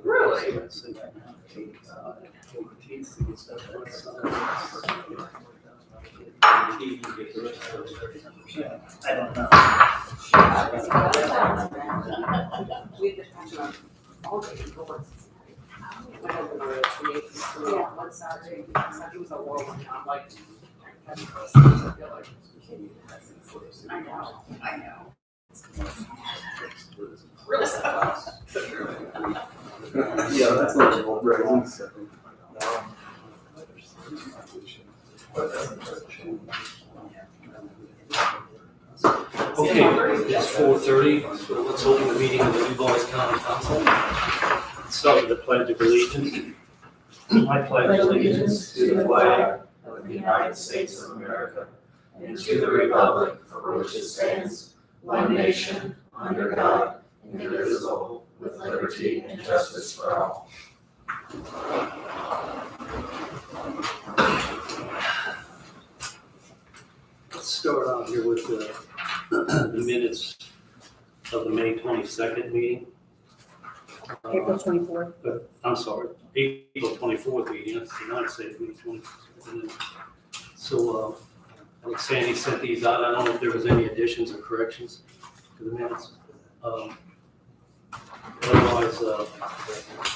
Really? I don't know. We've been talking about all the boards. Yeah, one Saturday, Sunday was a whirlwind, and I'm like, I know. Really? Yeah, that's not right. Okay, it's 4:30, so let's open the meeting of the Dubois County Council. Start with the Pledge of Allegiance. I pledge allegiance to the flag of the United States of America and to the republic for which it stands, one nation, under God, indivisible, with liberty and justice for all. Let's start out here with the minutes of the May 22nd meeting. April 24th. I'm sorry, April 24th meeting, that's the United States meeting, 22nd. So, like Sandy sent these out, I don't know if there was any additions or corrections to the minutes. Otherwise,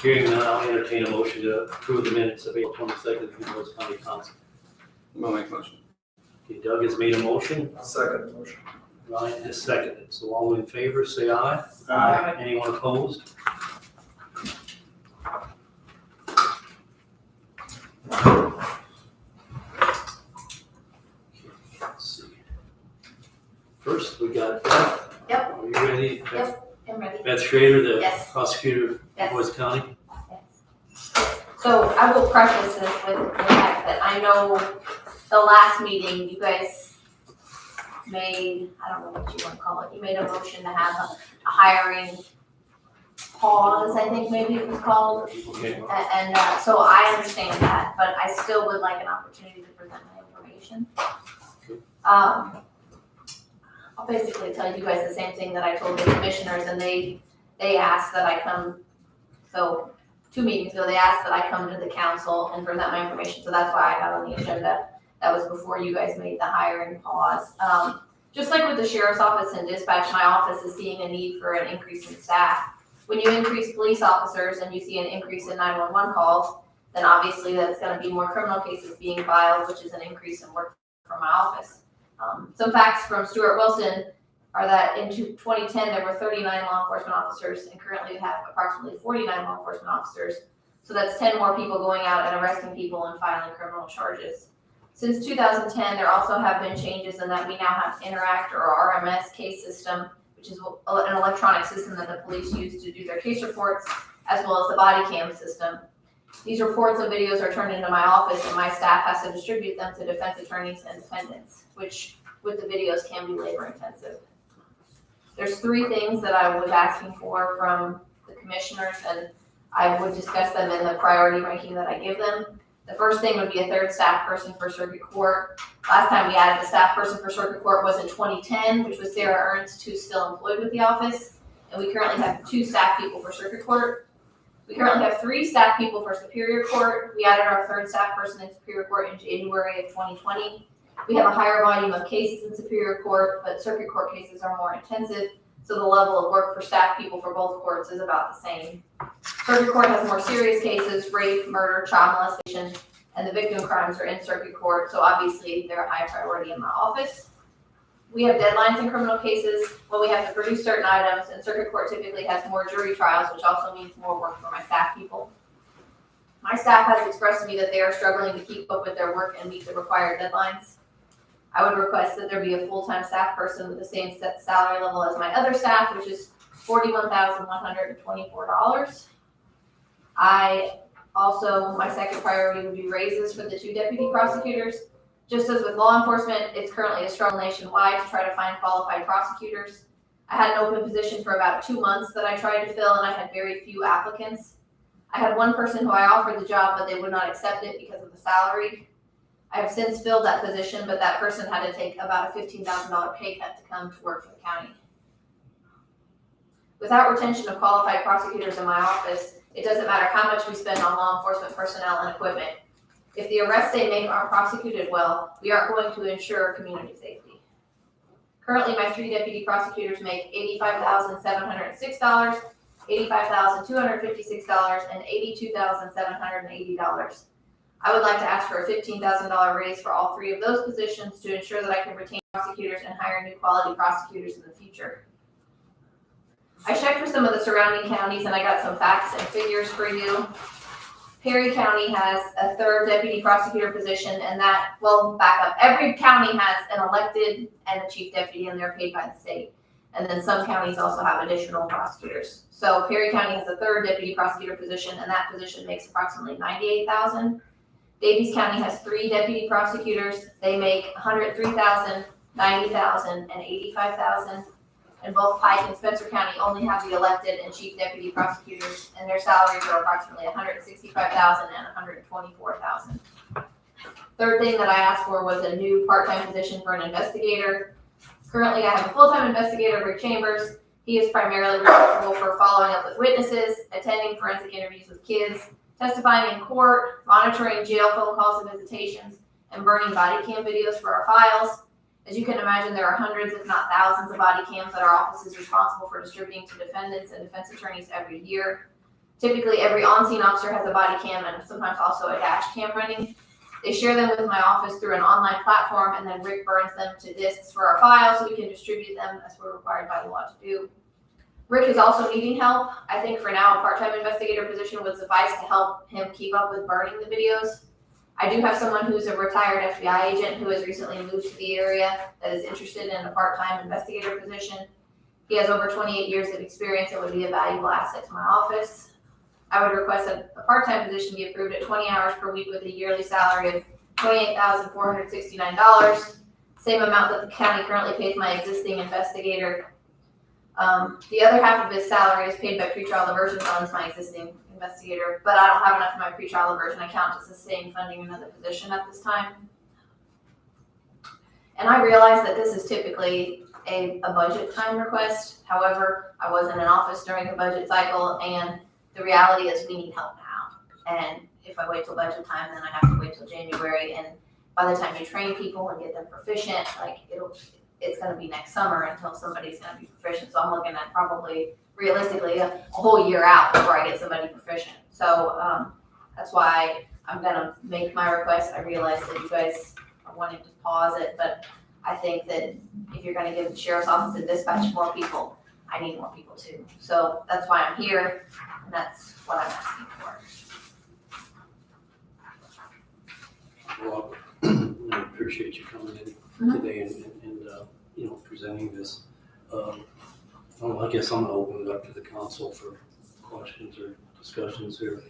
hearing none, I'll entertain a motion to approve the minutes of April 22nd of the Dubois County Council. I'll make a motion. Okay, Doug has made a motion, I'll second the motion. Ryan has seconded, so all in favor, say aye. Aye. Anyone opposed? Let's see. First, we got Beth. Yep. Are you ready? Yep, I'm ready. Beth Schrader, the Yes. prosecutor of Yes. Dubois County. Yes. So I will preface this with the fact that I know the last meeting, you guys made, I don't know what you want to call it, you made a motion to have a hiring pause, I think maybe it was called. Okay. And so I understand that, but I still would like an opportunity to present my information. I'll basically tell you guys the same thing that I told the commissioners, and they asked that I come, so 2 meetings ago, they asked that I come to the council and present my information, so that's why I got on the agenda. That was before you guys made the hiring pause. Just like with the sheriff's office and dispatch, my office is seeing a need for an increase in staff. When you increase police officers and you see an increase in 911 calls, then obviously that's gonna be more criminal cases being filed, which is an increase in work for my office. Some facts from Stuart Wilson are that in 2010, there were 39 law enforcement officers, and currently we have approximately 49 law enforcement officers. So that's 10 more people going out and arresting people and filing criminal charges. Since 2010, there also have been changes in that we now have Interact or RMS case system, which is an electronic system that the police use to do their case reports, as well as the body cam system. These reports and videos are turned into my office, and my staff has to distribute them to defense attorneys and defendants, which with the videos can be labor intensive. There's 3 things that I was asking for from the commissioners, and I would discuss them in the priority ranking that I give them. The first thing would be a 3rd staff person for circuit court. Last time we added a staff person for circuit court was in 2010, which was Sarah Ernst, who's still employed with the office. And we currently have 2 staff people for circuit court. We currently have 3 staff people for Superior Court. We added our 3rd staff person in Superior Court in January of 2020. We have a higher volume of cases in Superior Court, but circuit court cases are more intensive, so the level of work for staff people for both courts is about the same. Circuit Court has more serious cases, rape, murder, child molestation, and the victim crimes are in circuit court, so obviously they're a high priority in my office. We have deadlines in criminal cases when we have to produce certain items, and circuit court typically has more jury trials, which also means more work for my staff people. My staff has expressed to me that they are struggling to keep up with their work and meet the required deadlines. I would request that there be a full-time staff person with the same salary level as my other staff, which is $41,124. My second priority would be raises for the 2 deputy prosecutors. Just as with law enforcement, it's currently a struggle nationwide to try to find qualified prosecutors. I had an open position for about 2 months that I tried to fill, and I had very few applicants. I had one person who I offered the job, but they would not accept it because of the salary. I have since filled that position, but that person had to take about a $15,000 pay cut to come to work for the county. Without retention of qualified prosecutors in my office, it doesn't matter how much we spend on law enforcement personnel and equipment. If the arrests they make aren't prosecuted well, we aren't going to ensure community safety. Currently, my 3 deputy prosecutors make $85,706, $85,256, and $82,780. I would like to ask for a $15,000 raise for all 3 of those positions to ensure that I can retain prosecutors and hire new quality prosecutors in the future. I checked with some of the surrounding counties and I got some facts and figures for you. Perry County has a 3rd deputy prosecutor position, and that, well, back up. Every county has an elected and a chief deputy, and they're paid by the state. And then some counties also have additional prosecutors. So Perry County has a 3rd deputy prosecutor position, and that position makes approximately $98,000. Davies County has 3 deputy prosecutors. They make $103,000, $90,000, and $85,000. And both Pike and Spencer County only have the elected and chief deputy prosecutors, and their salaries are approximately $165,000 and $124,000. Third thing that I asked for was a new part-time position for an investigator. Currently, I have a full-time investigator, Rick Chambers. He is primarily responsible for following up with witnesses, attending forensic interviews with kids, testifying in court, monitoring jail phone calls and visitations, and burning body cam videos for our files. As you can imagine, there are hundreds, if not thousands, of body cams that our office is responsible for distributing to defendants and defense attorneys every year. Typically, every on-scene officer has a body cam and sometimes also a dash cam running. They share them with my office through an online platform, and then Rick burns them to disks for our files so we can distribute them as we're required by the law to do. Rick is also needing help. I think for now, a part-time investigator position would suffice to help him keep up with burning the videos. I do have someone who's a retired FBI agent who has recently moved to the area that is interested in a part-time investigator position. He has over 28 years of experience and would be a valuable asset to my office. I would request that a part-time position be approved at 20 hours per week with a yearly salary of $28,469, same amount that the county currently pays my existing investigator. The other half of his salary is paid by pretrial diversion funds, my existing investigator, but I don't have enough in my pretrial diversion account to sustain funding another position at this time. And I realize that this is typically a budget time request. However, I wasn't in office during the budget cycle, and the reality is we need help now. And if I wait till budget time, then I have to wait till January. And by the time you train people and get them proficient, like it's going to be next summer until somebody's going to be proficient. So I'm looking at probably realistically a whole year out before I get somebody proficient. So that's why I'm going to make my request. I realize that you guys are wanting to pause it, but I think that if you're going to give the sheriff's office and dispatch more people, I need more people too. So that's why I'm here, and that's what I'm asking for. Well, I appreciate you coming in today and presenting this. I guess I'm gonna open it up to the council for questions or discussions here.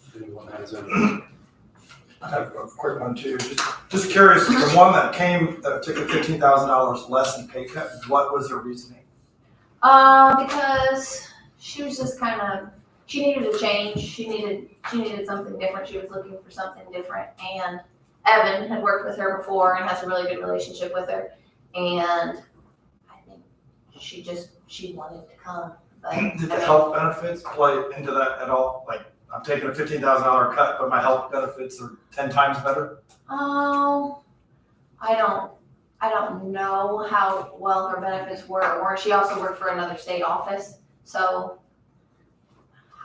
If anyone has any. I have a quick one too. Just curious, the one that took a $15,000 less in pay cut, what was their reasoning? Because she was just she needed a change. She needed something different. She was looking for something different. And Evan had worked with her before and has a really good relationship with her. And I think she wanted to come. But Did the health benefits play into that at all? Like, I'm taking a $15,000 cut, but my health benefits are 10 times better? I don't know how well her benefits were or weren't. She also worked for another state office. So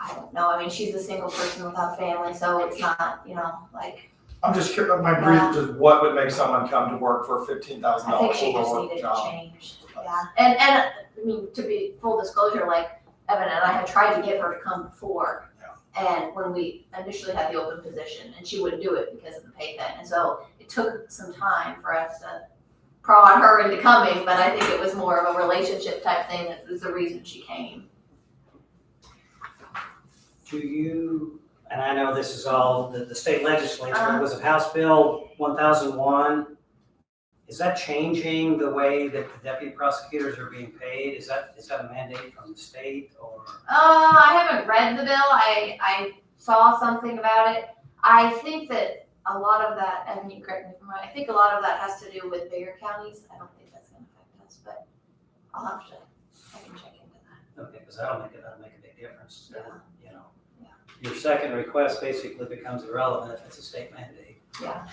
I don't know. I mean, she's a single person without family, so it's not, like. I'm just curious, my brief, just what would make someone come to work for a $15,000 I think she just needed a change. Yeah. And I mean, to be full disclosure, like Evan and I had tried to get her to come before. Yeah. And when we initially had the open position, and she wouldn't do it because of the pay cut. And so it took some time for us to prod her into coming, but I think it was more of a relationship type thing that was the reason she came. Do you, and I know this is all the state legislature, was it House Bill 1001? Is that changing the way that the deputy prosecutors are being paid? Is that a mandate from the state or? I haven't read the bill. I saw something about it. I think that a lot of that, and you correct me if I'm wrong, I think a lot of that has to do with bigger counties. I don't think that's going to affect us, but I can check into that. because that'll make a big difference, you know. Yeah. Your second request basically becomes irrelevant if it's a state mandate. Yeah.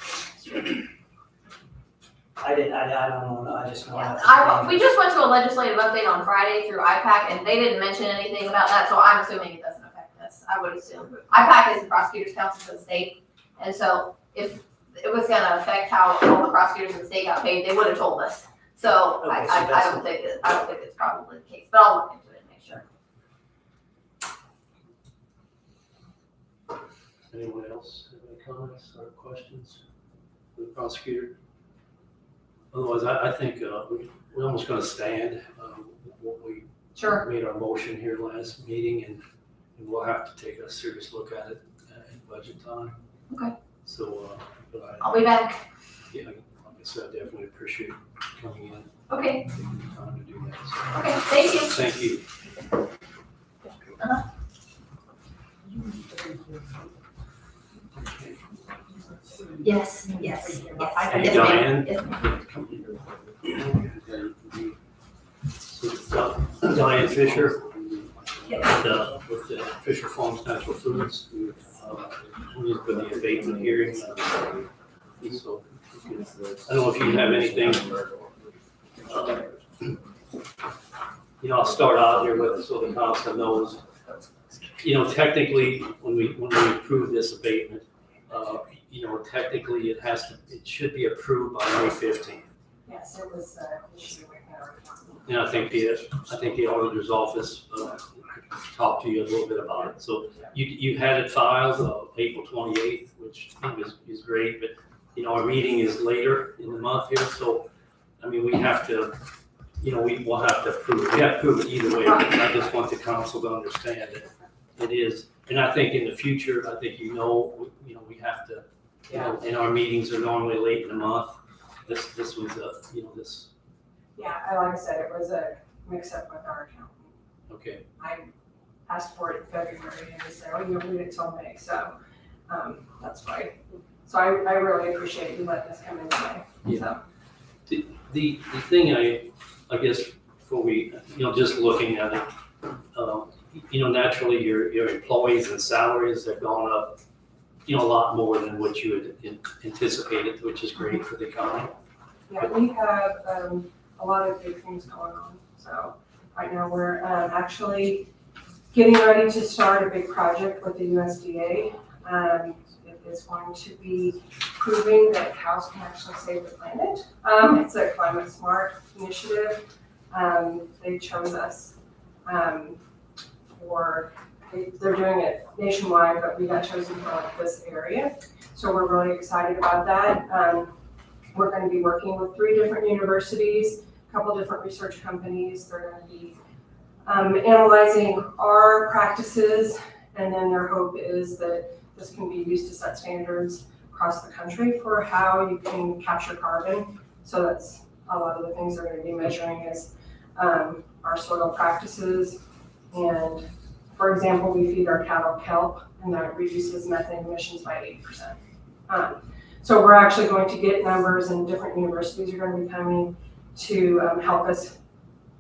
I don't know, I just know. We just went to a legislative update on Friday through IPAC, and they didn't mention anything about that, so I'm assuming it doesn't affect us. I would assume. IPAC is the Prosecutors Council for the state, and so if it was gonna affect how all the prosecutors in the state got paid, they would have told us. So Okay, so I that's- don't think it's probably the case, but I'll look into it and make sure. Anyone else have any comments or questions for the prosecutor? Otherwise, I think we're almost gonna stand what we Sure. made our motion here last meeting, and we'll have to take a serious look at it in budget time. Okay. So, but I'll be back. yeah, like I said, I definitely appreciate you coming in, Okay. taking the time to do that. Okay. Thank you. So, thank you. Yes. Yes. Hey, Yes, ma'am. Diane. Yes, ma'am. So, Diane Fisher, with the Fisher Farms Natural Foods, for the abatement hearing. So, I don't know if you have anything. I'll start out here with, so the council knows, technically, when we approve this abatement, technically it should be approved by May 15th. Yes, it was, issued with our. And I think the auditor's office talked to you a little bit about it. So you had it filed April 28th, which I think is great, but our meeting is later in the month here, so we have to, we'll have to approve it. We have to approve it either way. I just want the council to understand that it is, and I think in the future, I think we have to, and our meetings are normally late in the month. This was this. Yeah, like I said, it was a mix-up with our accountant. Okay. I asked for it in February and they said, oh, you'll need it till May, so, that's why. So I really appreciate you letting us come in today, so. The thing I guess before we, just looking at it, naturally your employees and salaries have gone up, a lot more than what you had anticipated, which is great for the county. Yeah, we have, a lot of big things going on, so right now we're, actually getting ready to start a big project with the USDA. It is going to be proving that cows can actually save the planet. It's a climate smart initiative. They chose us, they're doing it nationwide, but we got chosen for this area. So we're really excited about that. We're going to be working with 3 different universities, a couple different research companies. They're going to be analyzing our practices, and then their hope is that this can be used to set standards across the country for how you can capture carbon. So that's a lot of the things they're going to be measuring is our soil practices. And for example, we feed our cattle kelp, and that reduces methane emissions by 8%. So we're actually going to get numbers, and different universities are going to be coming to help us,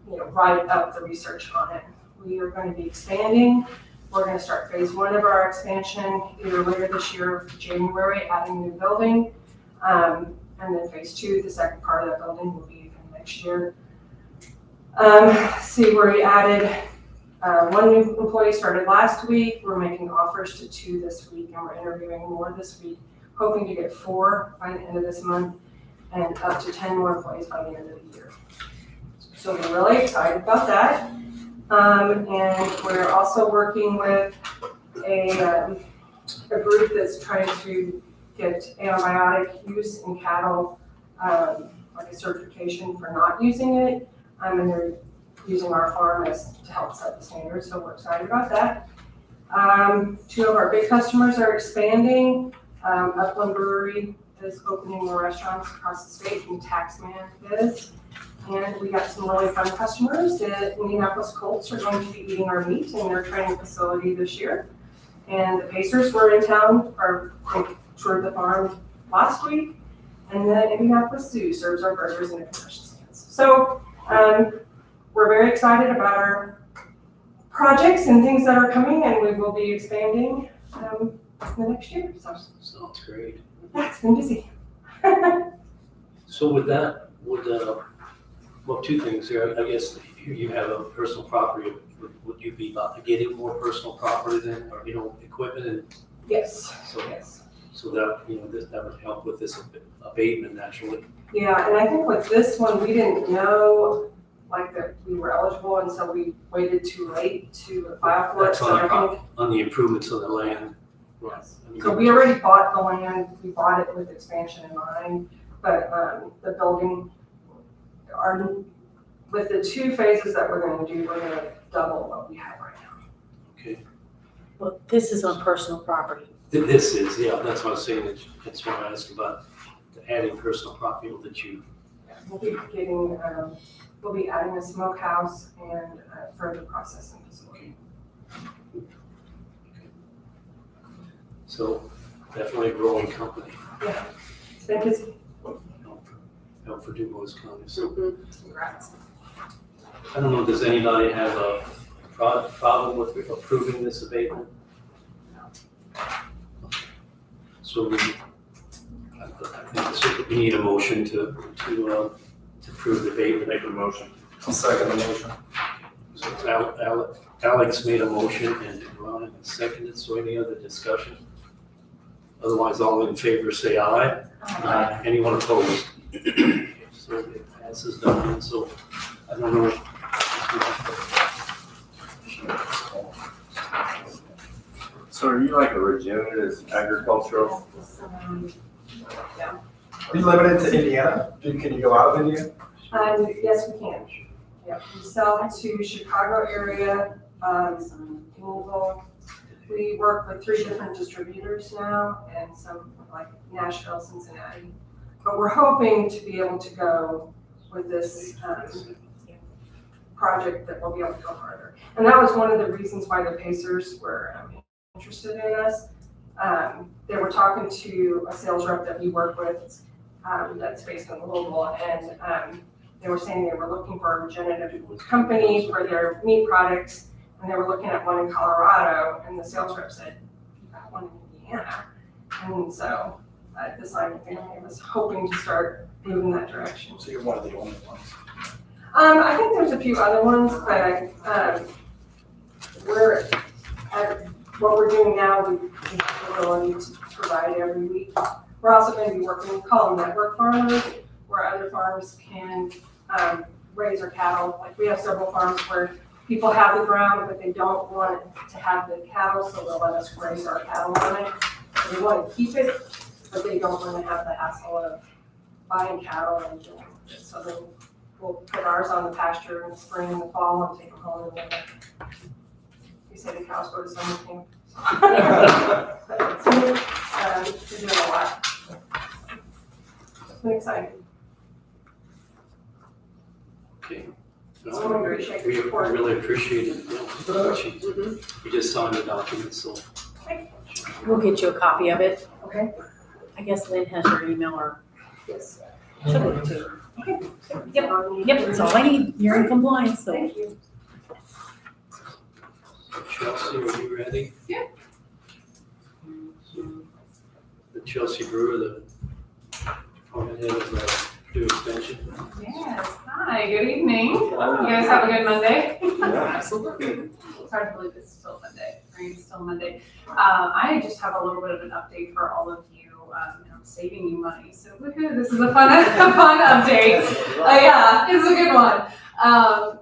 write up the research on it. We are going to be expanding. We're going to start phase 1 of our expansion either later this year or January, adding a new building. And then phase 2, the second part of that building, will be next year. See where we added 1 new employee started last week. We're making offers to 2 this week, and we're interviewing more this week, hoping to get 4 by the end of this month and up to 10 more employees by the end of the year. So we're really excited about that. And we're also working with a group that's trying to get antibiotic use in cattle, like a certification for not using it. And they're using our farm to help set the standards, so we're excited about that. 2 of our big customers are expanding. Upland Brewery is opening more restaurants across the state, and Taxman is. And we got some really fun customers. The Indianapolis Colts are going to be eating our meat in their training facility this year. And the Pacers were in town, they toured the farm last week. And the Indianapolis Zoo serves our burgers and concession stands. So we're very excited about our projects and things that are coming, and we will be expanding in the next year. So Sounds great. yeah, it's been busy. So with that, well, two things here. I guess you have a personal property. Would you be getting more personal property then, or, equipment and Yes. so, Yes. so that, that would help with this abatement naturally. Yeah, and I think with this one, we didn't know that we were eligible, and so we waited too late to file for it. That's So I think on the improvements of the land. Right. so. We already bought the land. We bought it with expansion in mind, but the building with the 2 phases that we're going to do, we're going to double what we have right now. Okay. Well, this is on personal property. This is, yeah, that's what I was saying. That's why I asked about adding personal property that you. We'll be getting, we'll be adding a smokehouse and further processing facility. So definitely a growing company. Yeah, it's been busy. Help for Dubois County. So Congrats. I don't know, does anybody have a problem with approving this abatement? So I think we need a motion to approve the abatement. Make a motion. I'll second the motion. So it's Alex made a motion and Ron seconded, so any other discussion? Otherwise, all in favor say aye. Aye. Anyone opposed? So it passes done, so I don't know. So are you like a regenerative agricultural? Are you limited to Indiana? Can you go out of Indiana? Yes, we can. Yeah, we sell to Chicago area, Louisville. We work with 3 different distributors now, and some like Nashville, Cincinnati. But we're hoping to be able to go with this project that we'll be able to go further. And that was one of the reasons why the Pacers were interested in us. They were talking to a sales rep that we work with that's based in Louisville, and they were saying they were looking for a regenerative company for their meat products, and they were looking at one in Colorado, and the sales rep said, "You got one in Indiana." And so the Simon family was hoping to start moving that direction. So you're one of the only ones. I think there's a few other ones, but what we're doing now, we have the ability to provide every week. We're also going to be working, we call them network farmers, where other farms can raise their cattle. Like we have several farms where people have the ground, but they don't want to have the cattle, so they'll let us raise our cattle on it. So they want to keep it, but they don't want to have the hassle of buying cattle and doing it. So then we'll put ours on the pasture in the spring and the fall and take them home in the winter. You say the cows go to summer camp. But it's been, we're doing a lot. It's been exciting. Okay. So we appreciate your We support. really appreciate it. We just signed the document, so. We'll get you a copy of it. Okay. I guess Lynn has your email or. Yes. She'll give it to you. Okay. Yep, that's all I need. You're in compliance, so. Thank you. Chelsea, are you ready? Yeah. The Chelsea Brewer, the department head of the Purdue Extension. Yes, hi, good evening. You guys have a good Monday? Absolutely. It's hard to believe it's still Monday, right? It's still Monday. I just have a little bit of an update for all of you. I'm saving you money, so woohoo, this is a fun update. Yeah, it's a good one.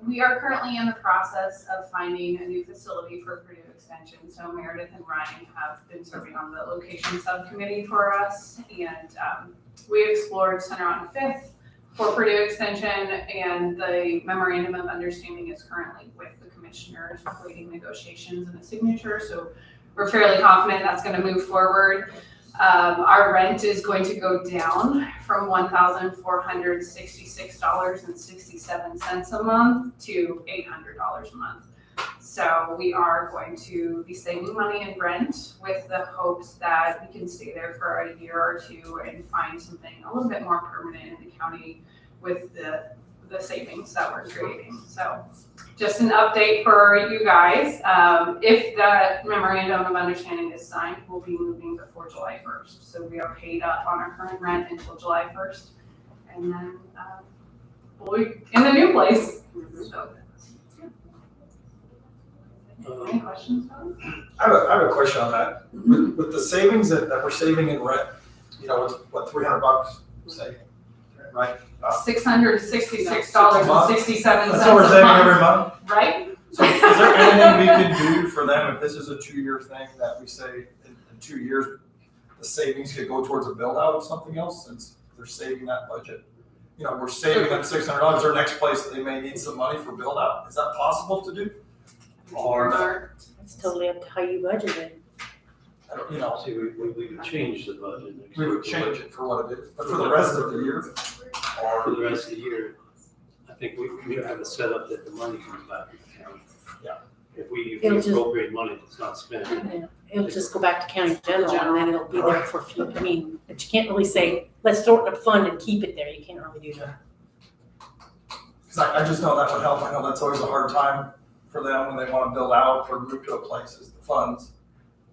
We are currently in the process of finding a new facility for Purdue Extension. So Meredith and Ryan have been serving on the location subcommittee for us, and we explored Center on 5th for Purdue Extension, and the memorandum of understanding is currently with the commissioners, awaiting negotiations and a signature. So we're fairly confident that's going to move forward. Our rent is going to go down from $1,466.67 a month to $800 a month. So we are going to be saving money in rent with the hopes that we can stay there for a year or two and find something a little bit more permanent in the county with the the savings that we're creating. So just an update for you guys. If that memorandum of understanding is signed, we'll be moving before July 1st. So we are paid up on our current rent until July 1st. And then we'll be in the new place. So, any questions? I have a question on that. With the savings that we're saving in rent, you know, it's what, $300 saving, right? $666.67 That's what we're a saving month, every month? right? So is there anything we can do for them if this is a 2-year thing that we say in 2 years, the savings could go towards a build out of something else since they're saving that budget? You know, we're saving them $600, their next place, they may need some money for build out. Is that possible to do? Or, It's totally up to how you budget it. I don't, you know, See, we would change the budget. next we would year. change it for what it is, but for the rest of the year, For the rest of the year, I think we have it set up that the money comes back to the county. Yeah. If we It'll just- appropriate money that's not spent. Yeah, it'll just go back to county general and then it'll be there for a few, I mean, but you can't really say, let's throw it in a fund and keep it there. You can't really do that. because I just know that would help. I know that's always a hard time for them when they want to build out or move to a place is the funds.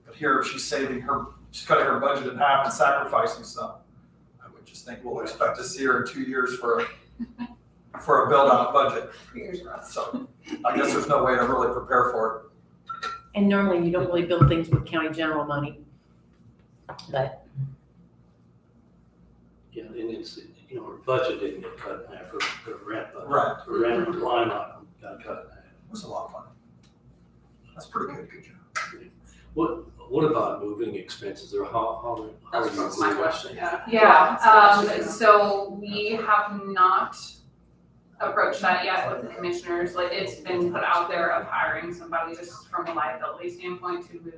But here, if she's saving she's cutting her budget in half and sacrificing some. I would just think we'll expect to see her in 2 years for a build out budget. Fingers crossed. So I guess there's no way to really prepare for And normally you don't really build things with county general money. But Yeah, and it's, you know, our budget didn't get cut in half for rent, it. but Right. the rent line item got cut in half. It was a lot of money. That's pretty good. Good job. What about moving expenses or how are you That's my moving? question, yeah. Yeah, so we have not approached that yet with the commissioners. Like, it's been put out there of hiring somebody just from a liability standpoint to move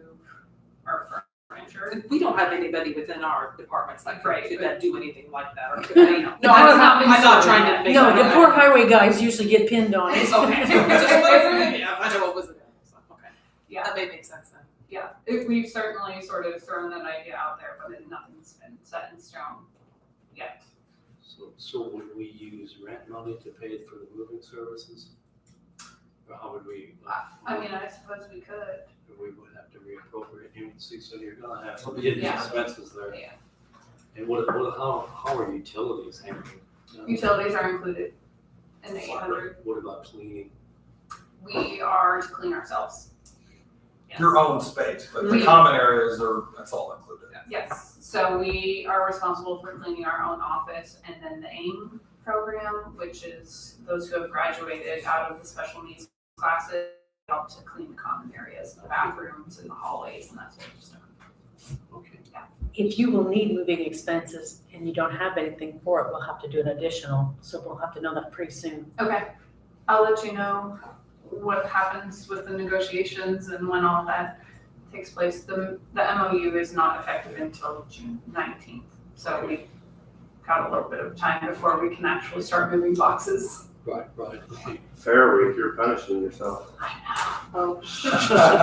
our furniture. We don't have anybody within our departments that Right. could do anything like that, or could they? No, That has not been I'm not sorted trying to yet. make. no, fun the of poor that. highway guys usually get pinned on it. Okay, just whatever, yeah, I know it wasn't, so, okay, Yeah, that may make sense then. yeah, we've certainly sort of thrown that idea out there, but nothing's been set in stone yet. So would we use rent money to pay for the moving services? Or how would we? I mean, I suppose we could. We would have to reappropriate, so you're gonna have some hidden Yeah. expenses there. Yeah. And how are utilities handled? Utilities are included in the 800. What about cleaning? We are to clean ourselves. Yes. Your own space, but the We- common areas that's all included. Yes, so we are responsible for cleaning our own office, and then the AIM program, which is those who have graduated out of the special needs classes, help to clean the common areas, the bathrooms and the hallways and that sort of stuff. Okay. If you will need moving expenses and you don't have anything for it, we'll have to do an additional, so we'll have to know that pretty soon. Okay, I'll let you know what happens with the negotiations and when all that takes place. The MOU is not effective until June 19th, so we've got a little bit of time before we can actually start moving boxes. Right, okay. Fair week, you're punishing yourself. Oh,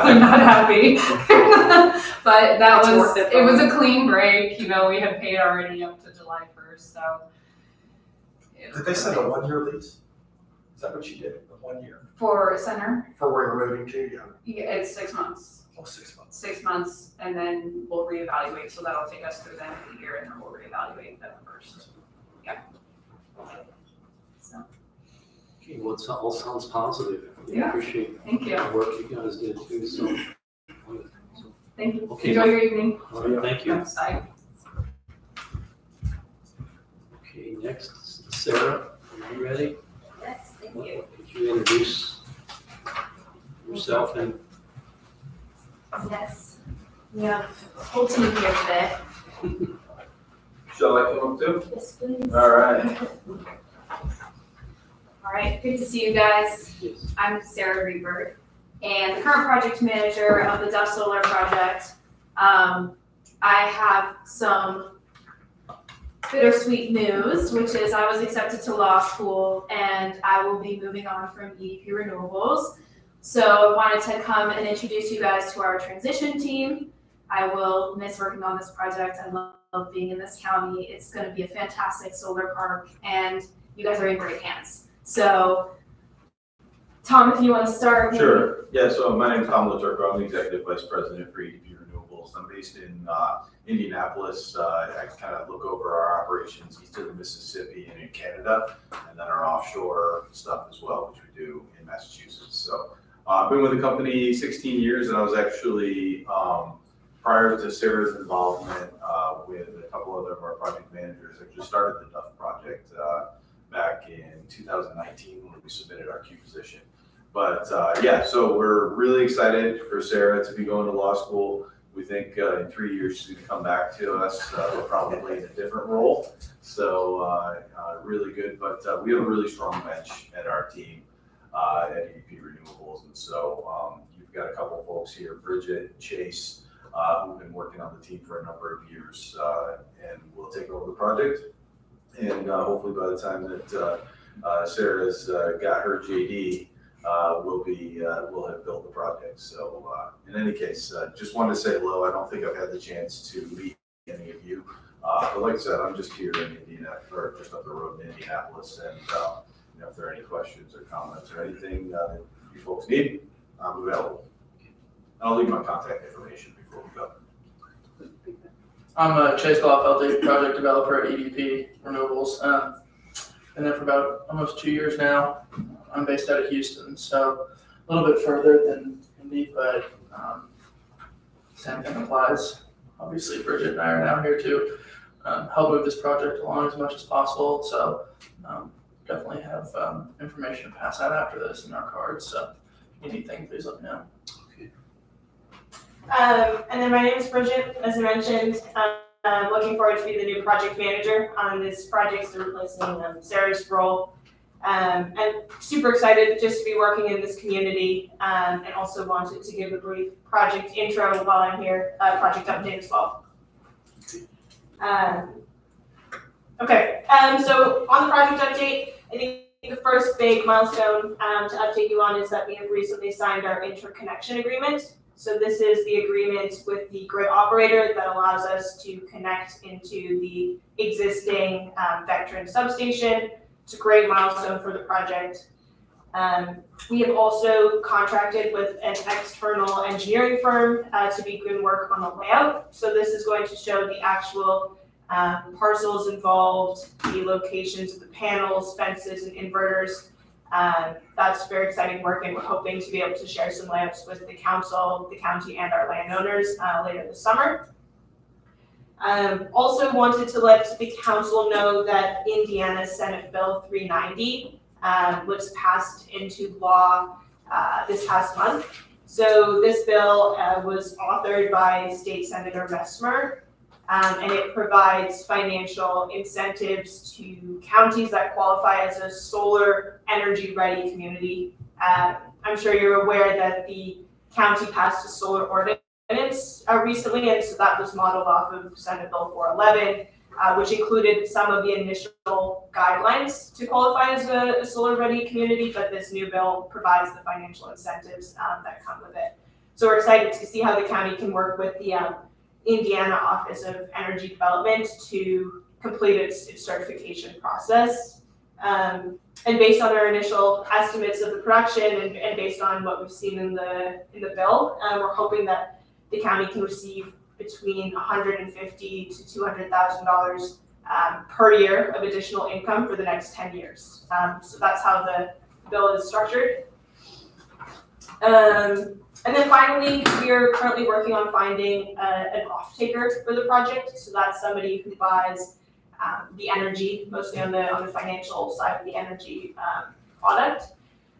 I'm not happy. But that It's was, worth it, it was though. a clean break, you know, we had paid already up to July 1st, so. Did they send a 1-year lease? Is that what you did, a 1 year? For center, For where you're moving to, yeah. yeah, it's 6 months. Oh, 6 months. 6 months, and then we'll reevaluate, so that'll take us through the end of the year, and then we'll reevaluate that first. Yeah. So, Okay, well, it all sounds positive. We Yeah. appreciate thank you, the work you guys did too, so. thank you. Okay. Enjoy your evening. All right, thank you. Bye. Okay, next, Sarah, are you ready? Yes, thank you. Could you introduce yourself and Yes, we have a whole team here today. Shall I come up too? Yes, please. All right. All right, good to see you guys. yes, I'm Sarah Reberg, and the current project manager of the Duff Solar Project. I have some bittersweet news, which is I was accepted to law school and I will be moving on from EDP Renewables. So I wanted to come and introduce you guys to our transition team. I will miss working on this project. I love being in this county. It's going to be a fantastic solar park and you guys are in great hands. So, Tom, if you want to start. maybe. Sure. Yeah, so my name's Tom Laturco. I'm the Executive Vice President for EDP Renewables. I'm based in Indianapolis. I kind of look over our operations east of the Mississippi and in Canada, and then our offshore stuff as well, which we do in Massachusetts. So I've been with the company 16 years, and I was actually, prior to Sarah's involvement with a couple other of our project managers, I just started the Duff project back in 2019 when we submitted our Q position. But yeah, so we're really excited for Sarah to be going to law school. We think in 3 years she's going to come back to us, probably in a different role. So really good, but we have a really strong bench at our team at EDP Renewables. And so you've got a couple folks here, Bridget, Chase, who've been working on the team for a number of years and will take over the project. And hopefully by the time that Sarah's got her JD, we'll have built the project. So in any case, just wanted to say hello. I don't think I've had the chance to meet any of you, but like I said, I'm just here in Indiana, or just up the road in Indianapolis, and if there are any questions or comments or anything that you folks need, I'm available. I'll leave my contact information before we go. I'm Chase Gloffelty, project developer at EDP Renewables. Been there for about almost 2 years now. I'm based out of Houston, so a little bit further than Indy, but same thing applies. Obviously, Bridget and I are now here to help move this project along as much as possible. So definitely have information to pass out after this in our cards. So anything, please let me know. And then my name is Bridget, as I mentioned. I'm looking forward to be the new project manager on this project, so replacing Sarah's role. And super excited just to be working in this community, and also wanted to give a brief project intro while I'm here, project update as well. Okay, so on the project update, I think the first big milestone to update you on is that we have recently signed our interconnection agreement. So this is the agreement with the grid operator that allows us to connect into the existing Vectren substation. It's a great milestone for the project. We have also contracted with an external engineering firm to begin work on the layout. So this is going to show the actual parcels involved, the locations of the panels, fences, and inverters. That's very exciting work, and we're hoping to be able to share some layouts with the council, the county, and our landowners later this summer. Also wanted to let the council know that Indiana Senate Bill 390 was passed into law this past month. So this bill was authored by State Senator Messmer, and it provides financial incentives to counties that qualify as a solar energy ready community. I'm sure you're aware that the county passed a solar ordinance recently, and so that was modeled off of Senate Bill 411, which included some of the initial guidelines to qualify as a solar ready community, but this new bill provides the financial incentives that come with it. So we're excited to see how the county can work with the Indiana Office of Energy Development to complete its certification process. And based on our initial estimates of the production and based on what we've seen in the bill, we're hoping that the county can receive between $150,000 to $200,000 per year of additional income for the next 10 years. So that's how the bill is structured. And then finally, we are currently working on finding an off-taker for the project. So that's somebody who buys the energy, mostly on the financial side of the energy product.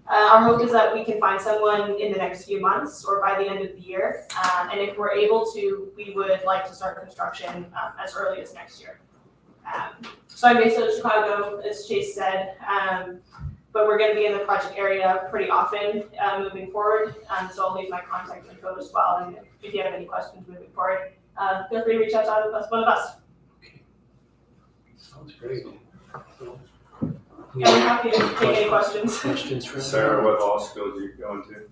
Our hope is that we can find someone in the next few months or by the end of the year. And if we're able to, we would like to start construction as early as next year. So I'm based out of Chicago, as Chase said. But we're going to be in the project area pretty often moving forward. So I'll leave my contact info as well. And if you have any questions moving forward, feel free to reach out to one of us. Okay. Sounds great. I'm happy to take any questions. Questions for Sarah, what law school are you going to?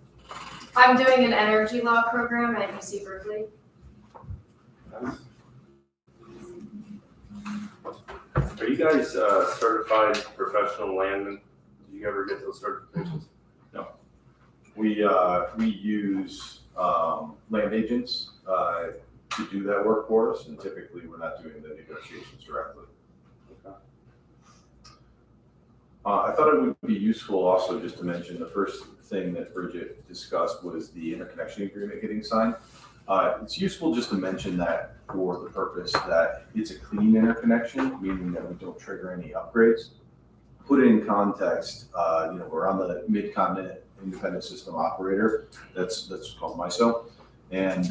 I'm doing an energy law program at UC Berkeley. Are you guys certified professional landmen? Do you ever get those certifications? We use land agents to do that work for us, and typically we're not doing the negotiations directly. I thought it would be useful also just to mention the first thing that Bridget discussed was the interconnection agreement getting signed. It's useful just to mention that for the purpose that it's a clean interconnection, meaning that we don't trigger any upgrades. Put it in context, we're on the Mid-Continent Independent System Operator, that's called MISO, and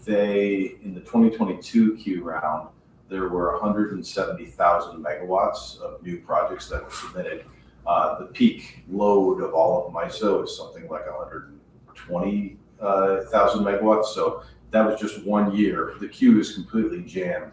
they, in the 2022 Q round, there were 170,000 megawatts of new projects that were submitted. The peak load of all of MISO is something like 120,000 megawatts. So that was just 1 year. The queue is completely jammed.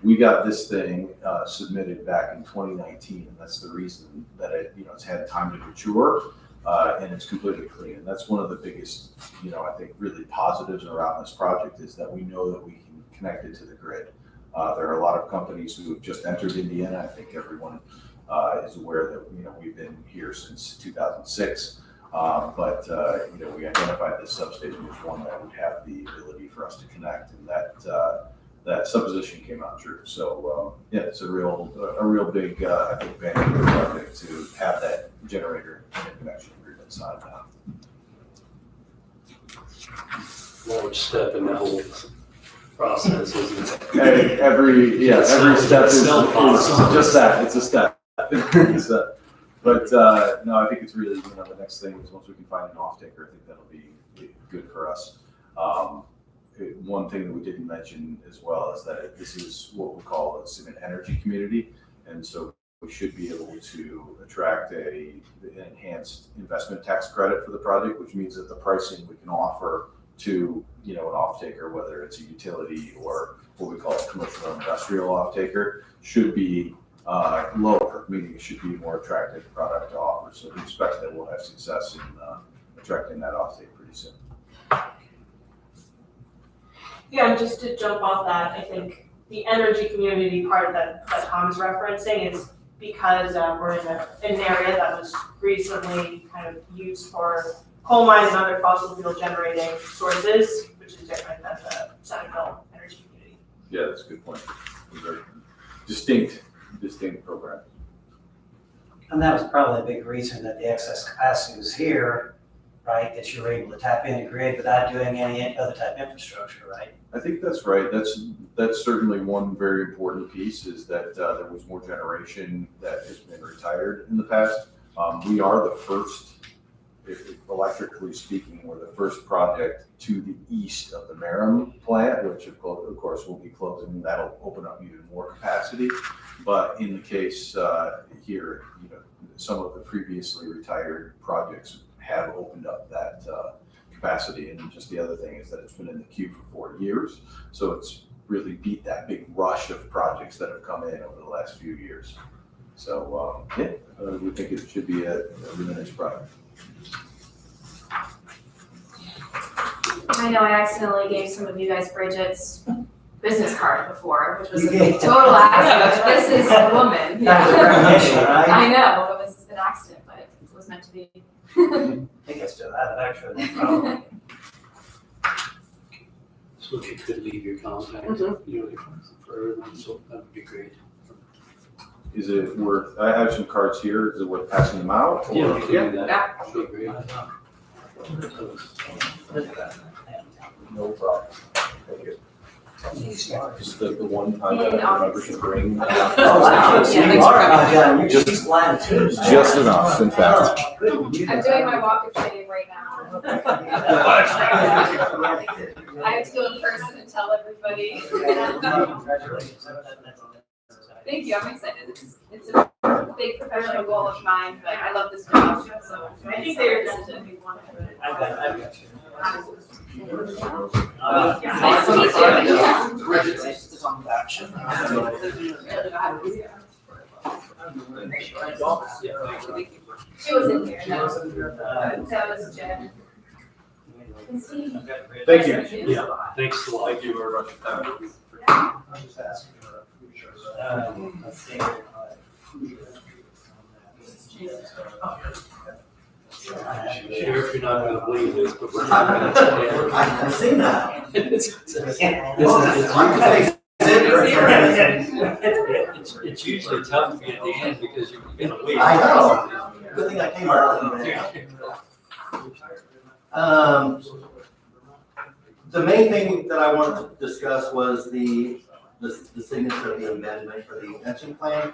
We got this thing submitted back in 2019, and that's the reason that it's had time to mature, and it's completely clean. And that's one of the biggest, I think, really positives around this project is that we know that we can connect it to the grid. There are a lot of companies who have just entered Indiana. I think everyone is aware that we've been here since 2006. But we identified this substation as one that would have the ability for us to connect, and that supposition came out true. So it's a real big I think benefit for the project to have that generator interconnection agreement signed now. Large step in the whole process, isn't it? Every step is just that. It's a step. But no, I think it's really, the next thing is once we can find an off-taker, I think that'll be good for us. One thing that we didn't mention as well is that this is what we call a cement energy community. And so we should be able to attract an enhanced investment tax credit for the project, which means that the pricing we can offer to, an off-taker, whether it's a utility or what we call a commercial or industrial off-taker, should be lower, meaning it should be a more attractive product to offer. So we expect that we'll have success in attracting that off-take pretty soon. Yeah, and just to jump off that, I think the energy community part that Tom's referencing is because we're in an area that was recently kind of used for coal mines and other fossil fuel generating sources, which is different than the Senate-Bill energy community. Yeah, that's a good point. Very distinct program. And that was probably a big reason that the excess capacity was here, right? That you were able to tap into grid without doing any other type of infrastructure, right? I think that's right. That's certainly one very important piece is that there was more generation that has been retired in the past. We are the first, if electrically speaking, we're the first project to the east of the Merrim plant, which of course will be closing. That'll open up even more capacity. But in the case here, some of the previously retired projects have opened up that capacity. And just the other thing is that it's been in the queue for 4 years. So it's really beat that big rush of projects that have come in over the last few years. So we think it should be a really nice product. I know I accidentally gave some of you guys Bridget's business card before, which was a You did. total accident. This is a woman. That was a recognition, right? I know, it was an accident, but it was meant to be. I think I still have it actually, no problem. So if you could leave your contact, for everyone, so that would be great. Is it worth, I have some cards here. Is it worth passing them out? or- Yeah, we can do that. That would be great. No problem. Thank you. Just the one time And that I remember to bring. Oh, wow. Yeah, You thanks are, for coming. you're just lying too. Just enough, in fact. Good. I'm doing my walk of shame right now. I have to go in person and tell everybody. Congratulations. Thank you, I'm excited. It's a big professional goal of mine, but I love this job, so I think they're excited to be one of it. I've got you. Nice to meet you. It's on the back. She was in here, no. That was Jen. Thank you. Yeah, thanks a lot. Thank you very much. Let's see. Sheriff, you're not gonna believe this, but we're not gonna tell you. I've seen that. It's usually tough to get at the end because you're gonna wait. I know. Good thing I came early. The main thing that I wanted to discuss was the signature of the amendment for the pension plan.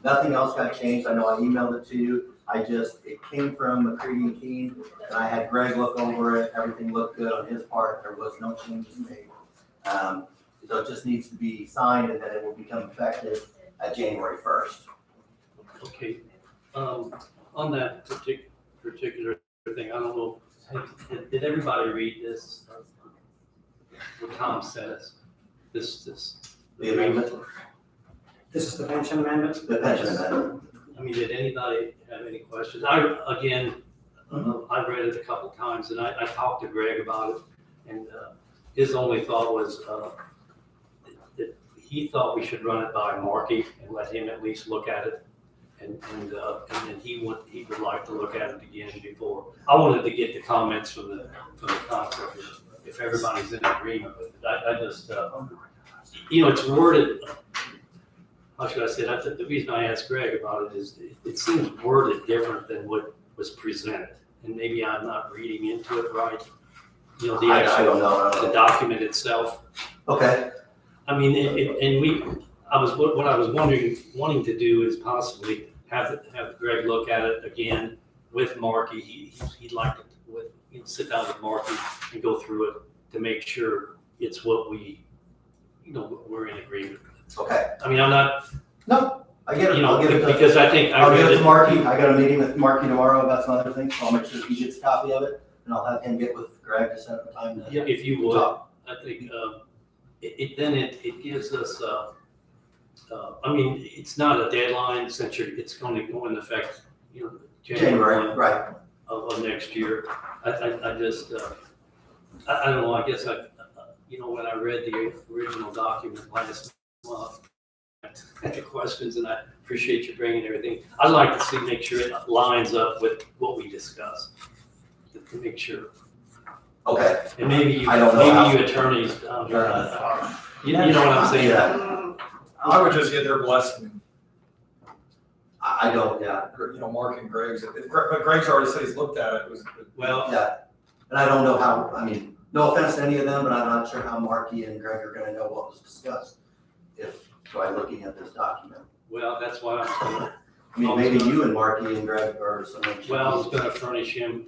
Nothing else got changed. I know I emailed it to you. It came from McCready and Keene, and I had Greg look over it. Everything looked good on his part. There was no changes made. So it just needs to be signed, and then it will become effective at January 1st. Okay, on that particular thing, I don't know, did everybody read this? What Tom says, this. The amendment, this is the pension amendment? The pension amendment. I mean, did anybody have any questions? I've read it a couple times, and I talked to Greg about it, and his only thought was that he thought we should run it by Markey and let him at least look at it, and then he would like to look at it again before. I wanted to get the comments from the council, if everybody's in agreement with it. I just, it's worded. How should I say that? The reason I asked Greg about it is it seems worded different than what was presented. And maybe I'm not reading into it right. The I don't know. the document itself. Okay. I mean, what I was wanting to do is possibly have Greg look at it again with Markey. He'd like to sit down with Markey and go through it to make sure it's what we're in agreement with. Okay. I mean, I'm not. No, I get it. I'll give it to, because I think I'll give it to Markey. I got a meeting with Markey tomorrow about some other things. So I'll make sure he gets a copy of it, and I'll have him get with Greg to set up a time to. Yeah, if you would, talk. I think it gives us. I mean, it's not a deadline since it's going to go into effect. January right. of next year. I just I don't know. I guess when I read the original document last month, I had the questions, and I appreciate you bringing everything. I'd like to make sure it lines up with what we discussed, to make sure. Okay. And maybe you attorneys down here, you know what I'm saying? Yeah. I would just get their blessing. I don't, yeah. Mark and Greg's, but Greg's already said he's looked at it. Well. Yeah. And I don't know how, I mean, no offense to any of them, but I'm not sure how Markey and Greg are gonna know what was discussed by looking at this document. Well, that's why I mean, maybe you and Markey and Greg or someone. Well, I was gonna furnish him,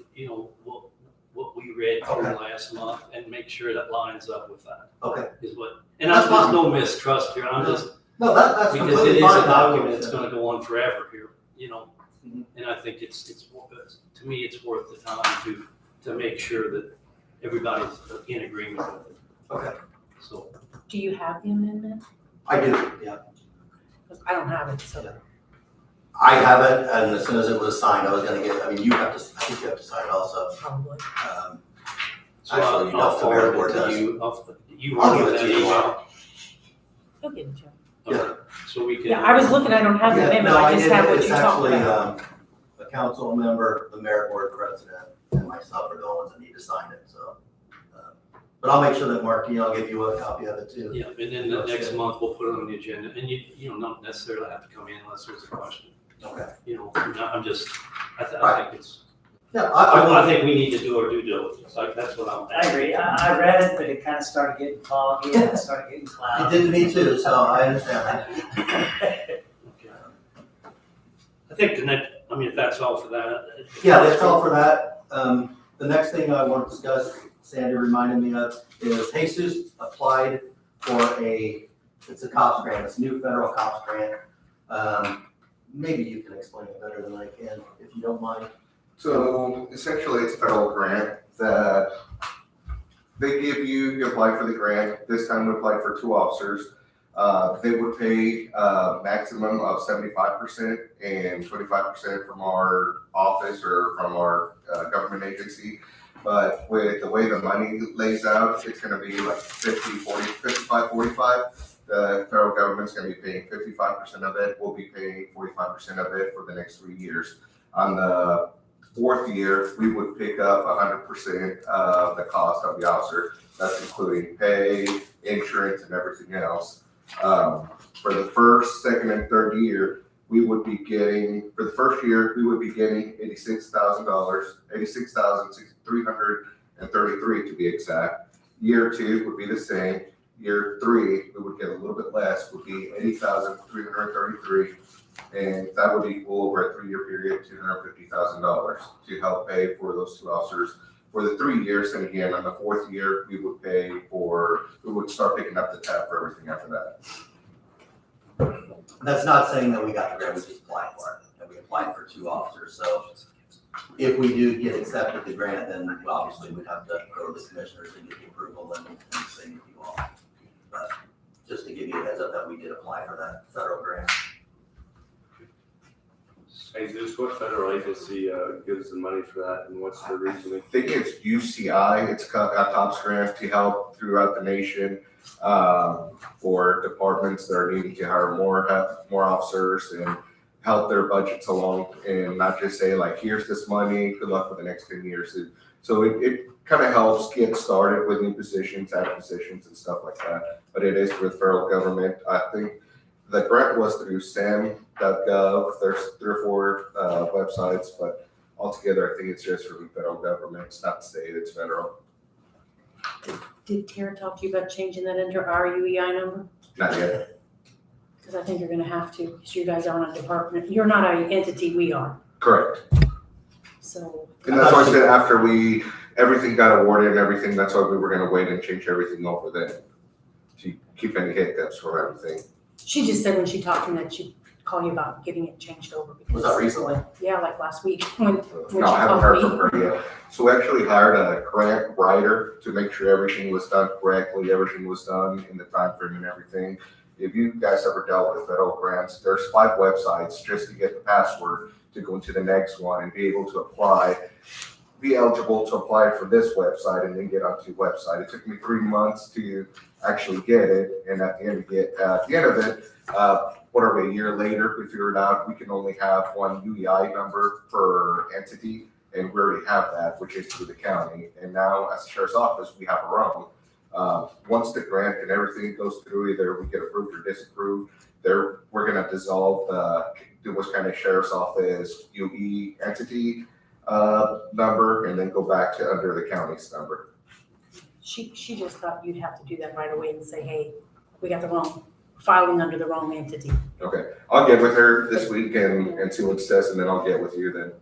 what we read through last month and make sure that lines up with that. Okay. And there's no mistrust here, I'm just. No, that's because completely it is fine. a document that's gonna go on forever here, and I think to me, it's worth the time to make sure that everybody's in agreement with it. Okay. So. Do you have the amendment? I do, yeah. I don't have it, so. I have it, and as soon as it was signed, I was gonna get it. I mean, I think you have to sign it also. Probably. Actually, I'll the forward mayor it board to does. you. I'll give it to you tomorrow. He'll give it to you. Yeah. So we can. Yeah, I was looking, I don't have the amendment, No, I just did. have what It's you talked actually, about. a council member, the mayor board president, and myself are the ones that need to sign it, so. But I'll make sure that Markey, I'll give you a copy of it too. Yeah, and then the next month we'll put it on the agenda, and you don't necessarily have to come in unless there's a question. Okay. I'm just, I think it's. Yeah, I think we need to do our due diligence, that's what I'm. I agree. I read it, but it kind of started getting foggy and it started getting cloudy. It did to me too, so I understand that. I think if that's all for that. Yeah, that's all for that. The next thing I want to discuss, Sandy reminded me of, is Jesus applied for it's a COPS grant, it's a new federal COPS grant. Maybe you can explain it better than I can, if you don't mind. So essentially it's a federal grant that they give you apply for the grant. This time we applied for 2 officers. They would pay a maximum of 75% and 25% from our office or from our government agency. But with the way the money lays out, it's gonna be like 50, 40, 55, 45. the federal government's gonna be paying 55% of it, we'll be paying 45% of it for the next 3 years. On the fourth year, we would pick up 100% of the cost of the officer. That's including pay, insurance, and everything else. For the first, second, and third year, we would be getting, for the first year, we would be getting $86,000, $86,333 to be exact. Year 2 would be the same. Year 3, we would get a little bit less, would be $80,333. And that would equal over a 3-year period, $250,000 to help pay for those 2 officers for the 3 years. And again, on the 4th year, we would start picking up the tab for everything after that. That's not saying that we got the grant, we just applied for it, and we applied for 2 officers, so if we do get accepted the grant, then obviously we'd have to go to the commissioners and get the approval and same with you all. But just to give you a heads up that we did apply for that federal grant. Hey Zeus, what federal agency gives the money for that, and what's the reasoning? I think it's UCI, it's a TOPS grant to help throughout the nation for departments that are needing to hire more officers and help their budgets along, and not just say like, here's this money, good luck for the next 10 years. So it kind of helps get started with new positions, add positions and stuff like that. But it is with federal government. I think the grant was through SAM.gov. There's 3 or 4 websites, but altogether, I think it's just for the federal government. It's not state, it's federal. Did Tara talk to you about changing that into our UEI number? Not yet. Because I think you're gonna have to, because you guys aren't a department, you're not an entity, we are, Correct. so. And that's why I said after everything got awarded and everything, that's why we were gonna wait and change everything over then to keep any hiccups from everything. She just said when she talked to me that she'd call you about getting it changed over. Was that recently? Yeah, like last week when she No, I haven't heard called from me. her yet. So we actually hired a grant writer to make sure everything was done correctly, everything was done in the time frame and everything. If you guys ever dealt with federal grants, there's 5 websites just to get the password to go into the next one and be able to apply, be eligible to apply for this website and then get onto the website. It took me 3 months to actually get it, and at the end of it, a year later, we figured out we can only have 1 UEI number per entity, and we already have that, which is through the county. And now, as the sheriff's office, we have our own. Once the grant and everything goes through, either we get approved or disapproved, we're gonna dissolve do what's kind of sheriff's office UE entity number, and then go back to under the county's number. She just thought you'd have to do that right away and say, hey, we got the wrong, filing under the wrong entity. Okay, I'll get with her this week and see what it says, and then I'll get with you then.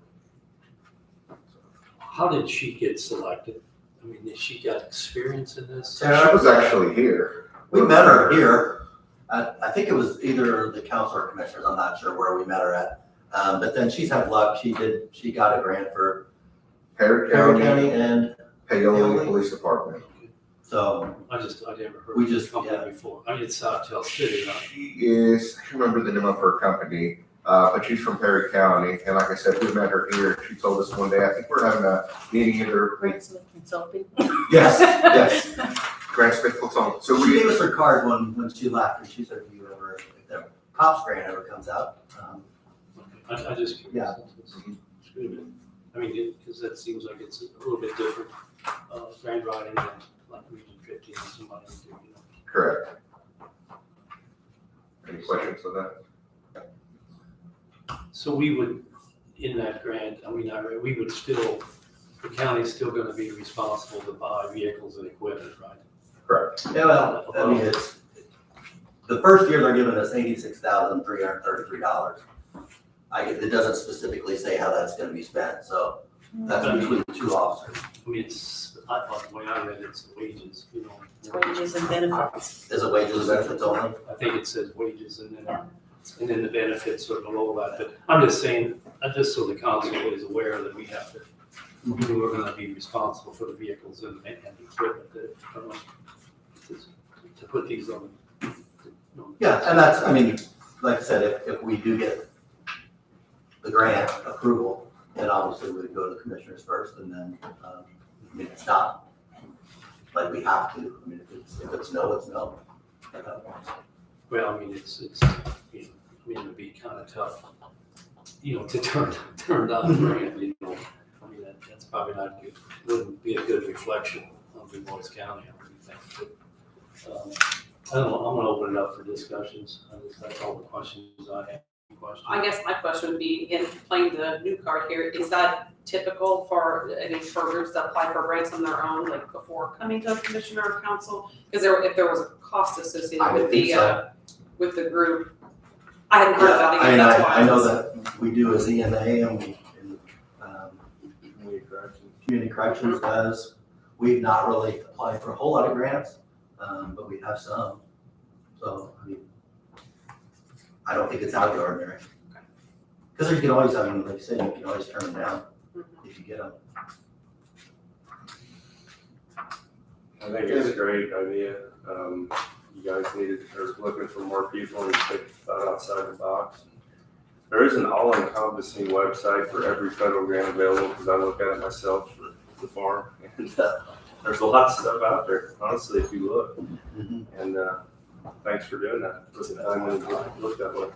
How did she get selected? I mean, has she got experience in this? She was actually here. We met her here. I think it was either the council or commissioners, I'm not sure where we met her at. But then she's had luck. She got a grant for Perry Perry County County and Paoli Police Department. so I never heard We of this just- company yeah. before. I mean, it's Southtail City, right? She is, I can't remember the name of her company, but she's from Perry County. And like I said, we met her here. She told us one day, I think we're having a meeting either. Grant Smith Consulting. Yes, yes. Grant Smith Consulting. So she gave we, us her card when she left, and she said, if you ever, if the cops grant ever comes out, I just. Yeah. I mean, because that seems like it's a little bit different, grant writing than like Region 15 and somebody would do, you know. correct. Any questions on that? So we would, in that grant, I mean, we would still, the county's still gonna be responsible to buy vehicles and equipment, right? Correct. yeah, well, I mean, it's, the first year they're giving us $86,333. It doesn't specifically say how that's gonna be spent, so that's between the 2 officers. I mean, I thought the way I read it's wages, you know. It's wages and benefits. Is it wages and benefits only? I think it says wages and then the benefits are below that, but I'm just saying, just so the council is aware that we have to, we're gonna be responsible for the vehicles and the equipment that, to put these on. Yeah, and that's, I mean, like I said, if we do get the grant approval, then obviously we would go to the commissioners first, and then, I mean, it's not like we have to. I mean, if it's no, it's no. Well, I mean, it's, you know, I mean, it'd be kind of tough, you know, to turn down the grant, you know. I mean, that's probably not good, wouldn't be a good reflection of Du Bois County, I really think. But, I don't know, I'm gonna open it up for discussions. That's all the questions I have. Questions? I guess my question would be, in playing the new card here, is that typical for any groups that apply for grants on their own, like before coming to a commissioner or council? Because if there was a cost associated I with would think so. with the group, I hadn't heard about it I yet, mean, that's why. I know that we do as EMA and Community Corrections does. We've not really applied for a whole lot of grants, but we have some. So, I mean, I don't think it's out of the ordinary. Because you can always, I mean, like you said, you can always turn them down if you get them. I think it's a great idea. You guys are looking for more people and thought outside the box. There is an all-encompassing website for every federal grant available, because I look at it myself for the farm, and there's a lot of stuff out there, honestly, if you look. And thanks for doing that. Look that way.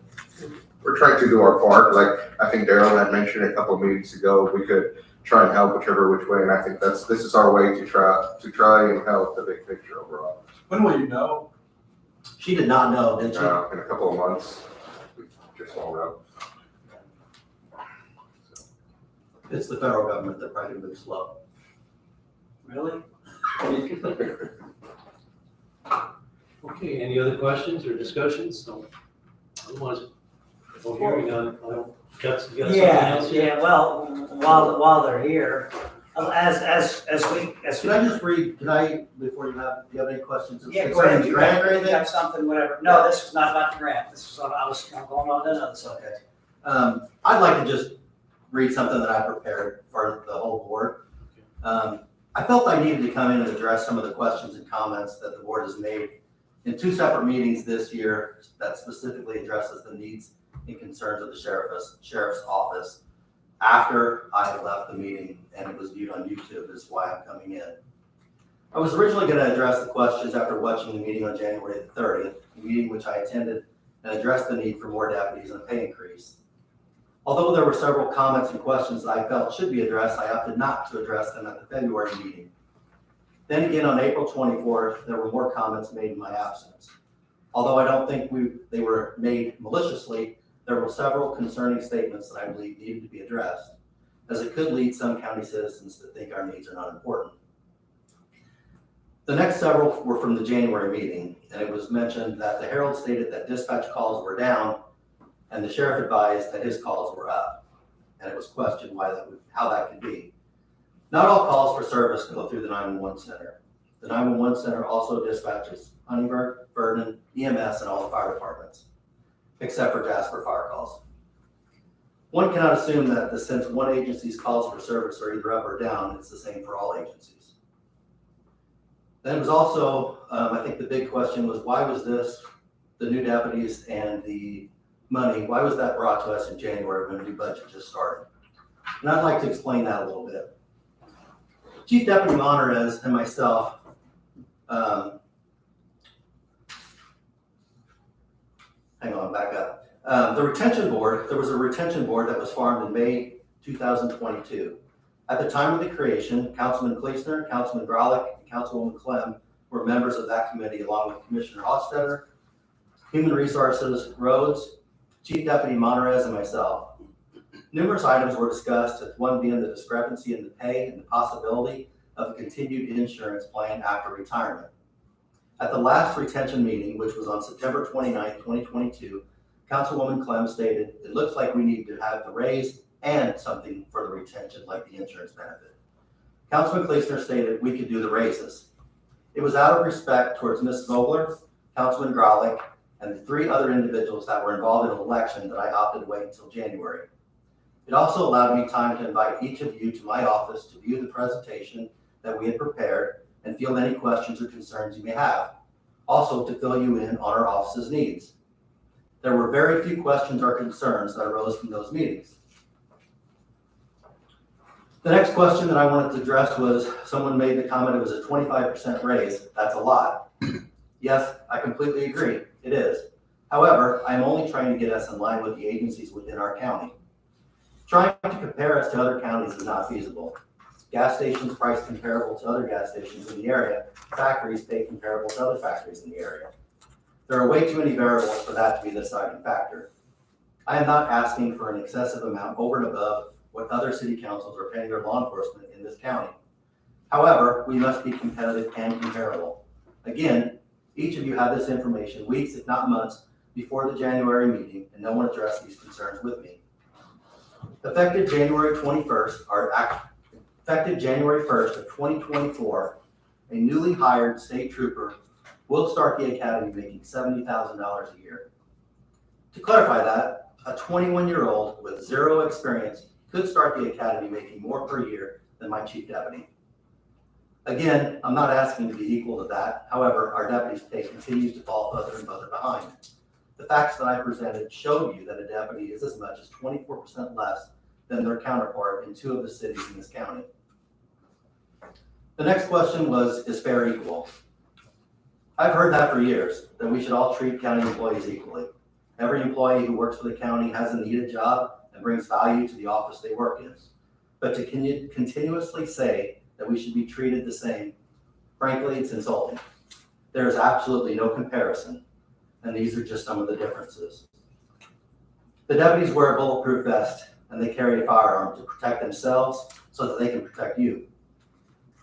We're trying to do our part, like I think Daryl had mentioned a couple of meetings ago, we could try and help whichever which way, and I think this is our way to try and help the big picture overall. When will you know? She did not know, did she? In a couple of months, we just won't know. It's the federal government that probably moves slow. Really? Okay, any other questions or discussions? No. Otherwise, hearing none, I don't, you got something else? Yeah, well, while they're here, as we. Can I just read, do you have any questions? Yeah, go ahead, if you Grant or anything? have something, whatever. No, this was not about the grant, this was, I'm going on to another subject. I'd like to just read something that I prepared for the whole board. I felt I needed to come in and address some of the questions and comments that the board has made in two separate meetings this year that specifically addresses the needs and concerns of the sheriff's office after I had left the meeting and it was viewed on YouTube, is why I'm coming in. I was originally going to address the questions after watching the meeting on January the 30th, a meeting which I attended and addressed the need for more deputies and a pay increase. Although there were several comments and questions that I felt should be addressed, I opted not to address them at the February meeting. Then again, on April 24th, there were more comments made in my absence. Although I don't think they were made maliciously, there were several concerning statements that I believe needed to be addressed, as it could lead some county citizens to think our needs are not important. The next several were from the January meeting, and it was mentioned that the Herald stated that dispatch calls were down, and the sheriff advised that his calls were up, and it was questioned how that could be. Not all calls for service go through the 911 center. The 911 center also dispatches Huntingburg, Vernon, EMS, and all the fire departments, except for Jasper fire calls. One cannot assume that since one agency's calls for service are either up or down, it's the same for all agencies. Then it was also, I think the big question was, why was this, the new deputies and the money, why was that brought to us in January when the new budget just started? And I'd like to explain that a little bit. Chief Deputy Monterez and myself, hang on, back up. The retention board, there was a retention board that was formed in May 2022. At the time of the creation, Councilman Kleesner, Councilman Grolick, and Councilwoman Clem were members of that committee, along with Commissioner Hostetter, Human Resources, Roads, Chief Deputy Monterez, and myself. Numerous items were discussed, with one being the discrepancy in the pay and the possibility of a continued insurance plan after retirement. At the last retention meeting, which was on September 29, 2022, Councilwoman Clem stated, "It looks like we need to have the raise and something for the retention, like the insurance benefit." Councilman Kleesner stated we could do the raises. It was out of respect towards Ms. Vogler, Councilman Grolick, and the three other individuals that were involved in an election that I opted to wait until January. It also allowed me time to invite each of you to my office to view the presentation that we had prepared and field any questions or concerns you may have. Also to fill you in on our office's needs. There were very few questions or concerns that arose from those meetings. The next question that I wanted to address was, someone made the comment it was a 25% raise. That's a lot. Yes, I completely agree. It is. However, I am only trying to get us in line with the agencies within our county. Trying to compare us to other counties is not feasible. Gas stations priced comparable to other gas stations in the area, factories pay comparable to other factories in the area. There are way too many variables for that to be the deciding factor. I am not asking for an excessive amount over and above what other city councils are paying their law enforcement in this county. However, we must be competitive and comparable. Again, each of you had this information weeks, if not months, before the January meeting, and no one addressed these concerns with me. Effective January 1st of 2024, a newly hired state trooper will start the academy making $70,000 a year. To clarify that, a 21-year-old with zero experience could start the academy making more per year than my chief deputy. Again, I'm not asking to be equal to that. However, our deputy's pay continues to fall further and further behind. The facts that I presented show you that a deputy is as much as 24% less than their counterpart in 2 of the cities in this county. The next question was, is fair equal? I've heard that for years, that we should all treat county employees equally. Every employee who works for the county has a needed job and brings value to the office they work in. But to continuously say that we should be treated the same, frankly, it's insulting. There is absolutely no comparison, and these are just some of the differences. The deputies wear a bulletproof vest, and they carry a firearm to protect themselves so that they can protect you.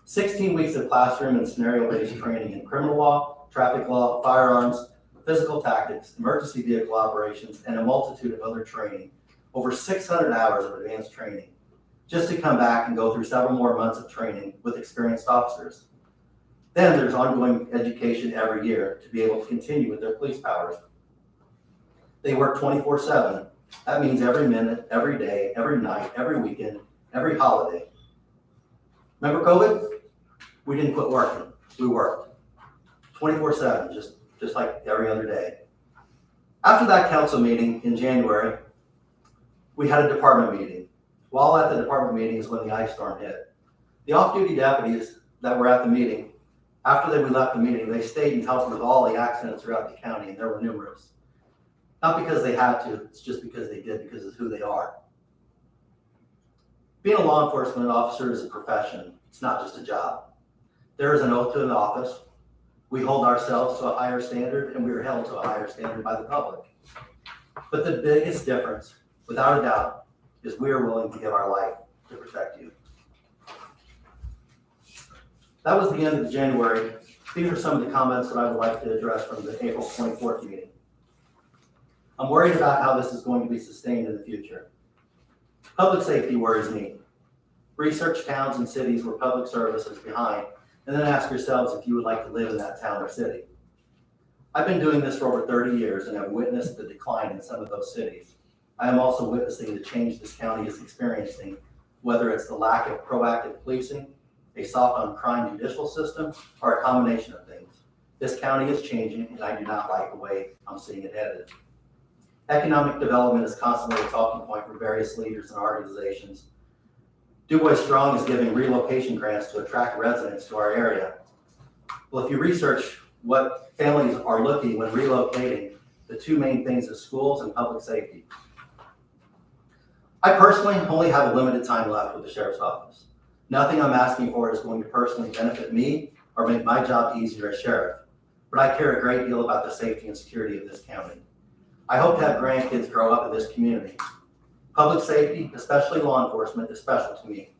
16 weeks of classroom and scenario-based training in criminal law, traffic law, firearms, physical tactics, emergency vehicle operations, and a multitude of other training. Over 600 hours of advanced training, just to come back and go through several more months of training with experienced officers. Then there's ongoing education every year to be able to continue with their police powers. They work 24/7. That means every minute, every day, every night, every weekend, every holiday. Remember COVID? We didn't quit working. We worked 24/7, just like every other day. After that council meeting in January, we had a department meeting. While at the department meeting is when the ice storm hit. The off-duty deputies that were at the meeting, after we left the meeting, they stayed and helped with all the accidents throughout the county, and there were numerous. Not because they had to, it's just because they did, because of who they are. Being a law enforcement officer is a profession. It's not just a job. There is an oath to an office. We hold ourselves to a higher standard, and we are held to a higher standard by the public. But the biggest difference, without a doubt, is we are willing to give our life to protect you. That was the end of the January. These are some of the comments that I would like to address from the April 24th meeting. I'm worried about how this is going to be sustained in the future. Public safety worries me. Research towns and cities where public service is behind, and then ask yourselves if you would like to live in that town or city. I've been doing this for over 30 years and have witnessed the decline in some of those cities. I am also witnessing the change this county is experiencing, whether it's the lack of proactive policing, a soft on crime judicial system, or a combination of things. This county is changing, and I do not like the way I'm seeing it headed. Economic development is constantly a talking point for various leaders and organizations. DuBois Strong is giving relocation grants to attract residents to our area. Well, if you research what families are looking when relocating, the 2 main things are schools and public safety. I personally only have a limited time left with the sheriff's office. Nothing I'm asking for is going to personally benefit me or make my job easier as sheriff, but I care a great deal about the safety and security of this county. I hope to have grandkids grow up in this community. Public safety, especially law enforcement, is special to me.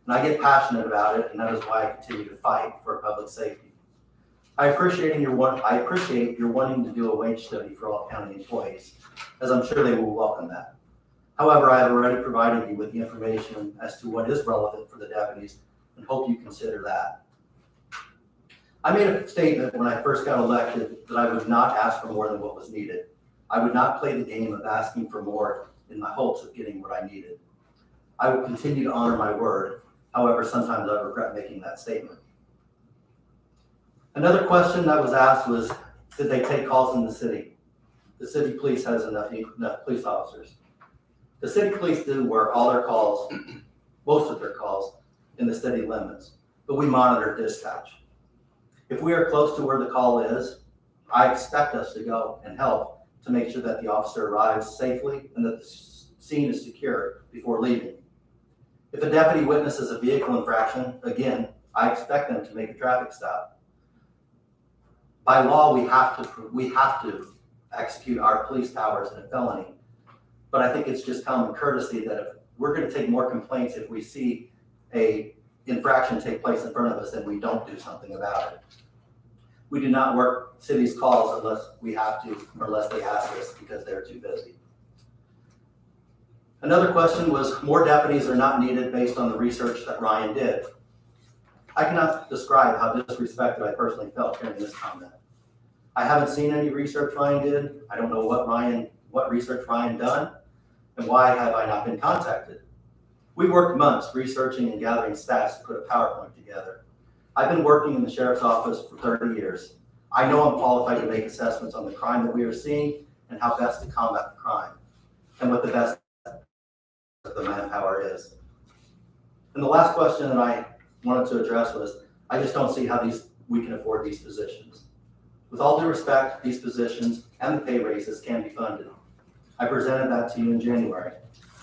And I get passionate about it, and that is why I continue to fight for public safety. I appreciate your wanting to do a wage study for all county employees, as I'm sure they will welcome that. However, I have already provided you with the information as to what is relevant for the deputies, and hope you consider that. I made a statement when I first got elected that I would not ask for more than what was needed. I would not play the game of asking for more in my hopes of getting what I needed. I will continue to honor my word. However, sometimes I regret making that statement. Another question that was asked was, did they take calls in the city? The city police has enough police officers. The city police do work all their calls, most of their calls, in the city limits, but we monitor dispatch. If we are close to where the call is, I expect us to go and help to make sure that the officer arrives safely and that the scene is secure before leaving. If a deputy witnesses a vehicle infraction, again, I expect them to make a traffic stop. By law, we have to execute our police powers in a felony. But I think it's just common courtesy that if we're gonna take more complaints if we see a infraction take place in front of us and we don't do something about it. We do not work cities' calls unless we have to, or unless they ask us because they're too busy. Another question was, more deputies are not needed based on the research that Ryan did. I cannot describe how disrespected I personally felt hearing this comment. I haven't seen any research Ryan did. I don't know what research Ryan done, and why have I not been contacted? We worked months researching and gathering stats to put a PowerPoint together. I've been working in the sheriff's office for 30 years. I know I'm qualified to make assessments on the crime that we are seeing and how best to combat the crime and what the best of the manpower is. And the last question that I wanted to address was, I just don't see how we can afford these positions. With all due respect, these positions and the pay raises can be funded. I presented that to you in January.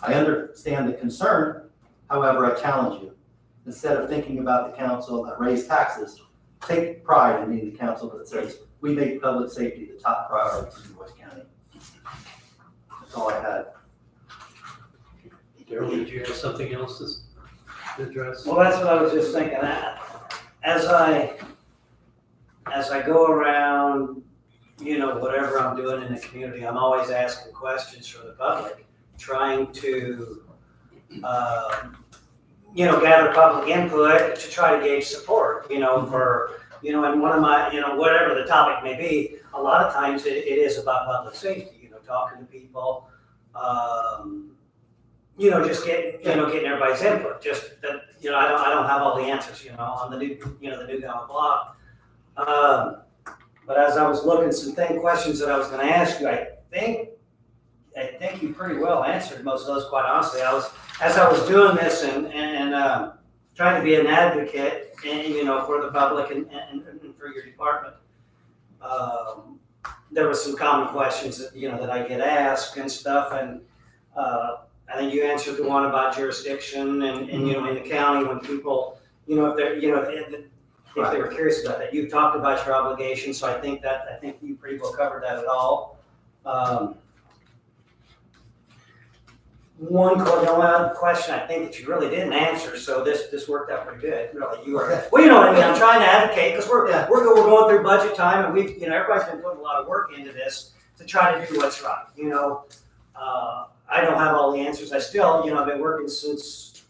I understand the concern, however, I challenge you. Instead of thinking about the council that raised taxes, take pride in being the council that says, we make public safety the top priority for Du Bois County. That's all I had. Daryl, did you have something else to address? Well, that's what I was just thinking. As I go around, whatever I'm doing in the community, I'm always asking questions from the public, trying to, gather public input to try to gauge support, for, and one of my, whatever the topic may be, a lot of times it is about public safety, talking to people, just getting everybody's input. Just that, I don't have all the answers, on the new guy on the block. But as I was looking at some questions that I was going to ask you, I think you pretty well answered most of those. Quite honestly, as I was doing this and trying to be an advocate, for the public and for your department. There were some common questions that that I get asked and stuff, and I think you answered the one about jurisdiction and in the county when people if they're if they were curious about that. You've talked about your obligations, so I think you pretty well covered that at all. One question I think that you really didn't answer, so this worked out pretty good. Really, you were well. You know what I mean. I'm trying to advocate because we're going through budget time, and we've everybody's been putting a lot of work into this to try to do what's right. I don't have all the answers. I still I've been working since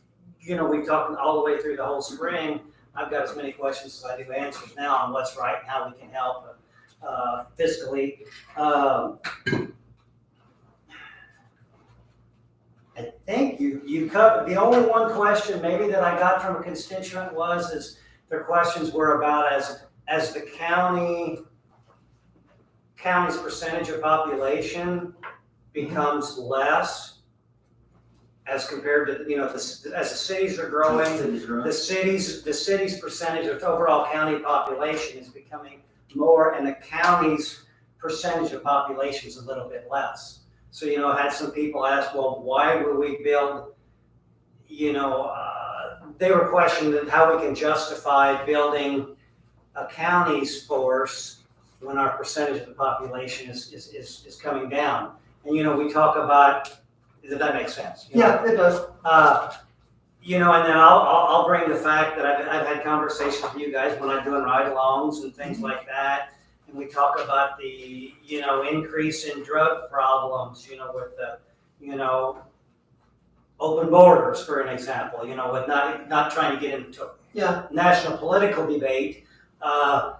we've talked all the way through the whole spring. I've got as many questions as I do answers now on what's right and how we can help fiscally. I think you covered the only one question maybe that I got from a constituent is their questions were about as the county's percentage of population becomes less as compared to as the cities are growing, the city's percentage of overall county population is becoming more, and the county's percentage of population is a little bit less. So I had some people ask, well, why will we build? They were questioning how we can justify building a county's force when our percentage of the population is coming down. And we talk about. Does that make sense? Yeah, it does. And then I'll bring the fact that I've had conversations with you guys when I'm doing ride-alongs and things like that, and we talk about the increase in drug problems, with the open borders, for an example, with not trying to get into national political debate. I